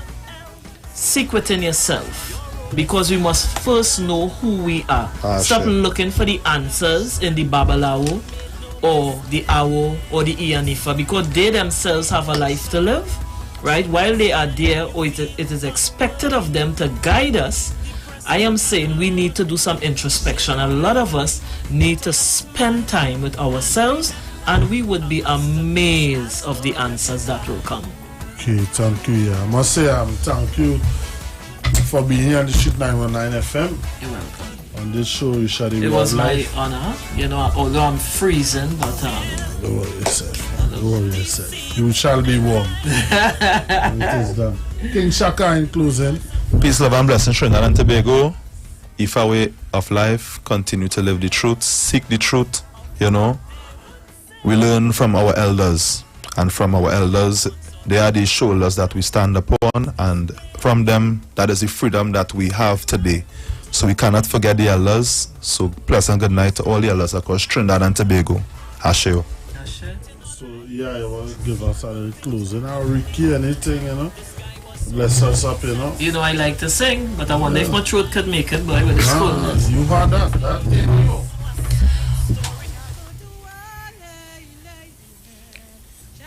seek within yourself, because we must first know who we are. Stop looking for the answers in the Babalawo or the Awo or the Iyanifa, because they themselves have a life to live, right? While they are there, or it is expected of them to guide us. I am saying we need to do some introspection. A lot of us need to spend time with ourselves, and we would be amazed of the answers that will come. Okay, thank you. Yeah. I must say thank you for being here on the Street 919 FM. You're welcome. On this show, you shall It was my honor, although I'm freezing, but don't worry yourself. Don't worry yourself. You shall be warm. It is done. King Shaka in closing. Peace, love, and blessing, Trinidad and Tobago. If our way of life, continue to live the truth, seek the truth, We learn from our elders, and from our elders, they are the shoulders that we stand upon, and from them, that is the freedom that we have today. So we cannot forget the elders. So pleasant good night to all the elders across Trinidad and Tobago. Ashe. So yeah, you want to give us a closing or Ricky, anything, Bless us up, I like to sing, but I wonder if my throat could make it, boy, with the schoolness. You had that in you.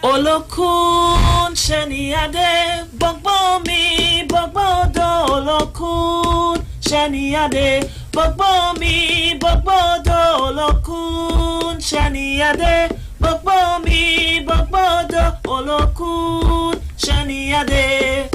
Olokun sheni ade bogbo mi bogbo do olokun sheni ade bogbo mi bogbo do olokun sheni ade bogbo mi bogbo do olokun sheni ade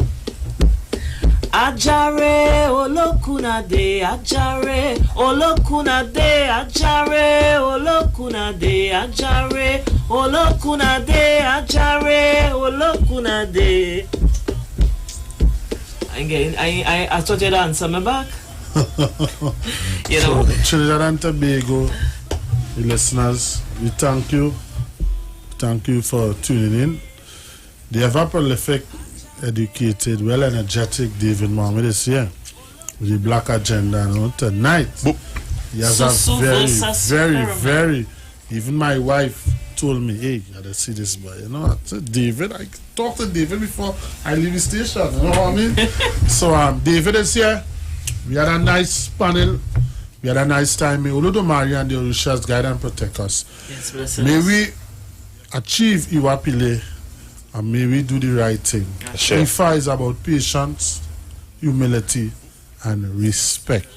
Ajare olokunade ajare olokunade ajare olokunade ajare olokunade ajare olokunade. I thought you'd answer me back. So, Trinidad and Tobago, the listeners, we thank you. Thank you for tuning in. The ever prolific, educated, well energetic David Mohammed is here with the Black Agenda tonight. He has very, even my wife told me, hey, you gotta see this boy. I said, David, I talked to David before I leave the station, you know what I mean? So David is here. We had a nice panel. We had a nice time. May Olodumare and the Orishas guide and protect us. Yes, may we achieve Iwapile. And may we do the right thing. Sure. IFA is about patience, humility, and respect.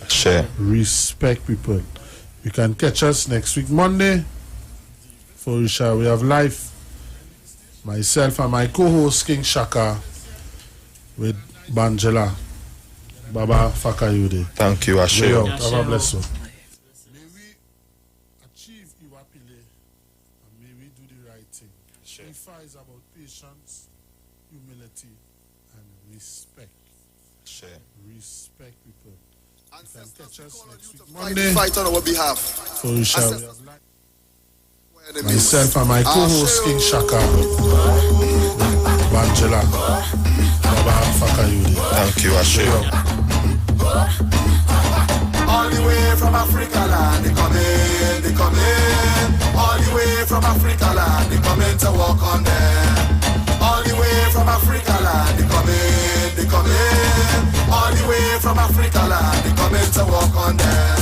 Sure. Respect people. You can catch us next week, Monday, for Orisha Way of Life. Myself and my co-host, King Shaka, with Banjela, Baba Fakayude. Thank you, Ashe. Have a bless you. May we achieve Iwapile, and may we do the right thing. IFA is about patience, humility, and respect. Sure. Respect people. You can catch us next week, Fight, Monday. fight on our behalf. So we shall myself and my co-host King Shaka, Banjela, Baba Fakayude. Thank you, Ashe. All the way from Africa land, they come in. All the way from Africa land, they come in to walk on them. All the way from Africa land, they come in. All the way from Africa land, they come in to walk on them.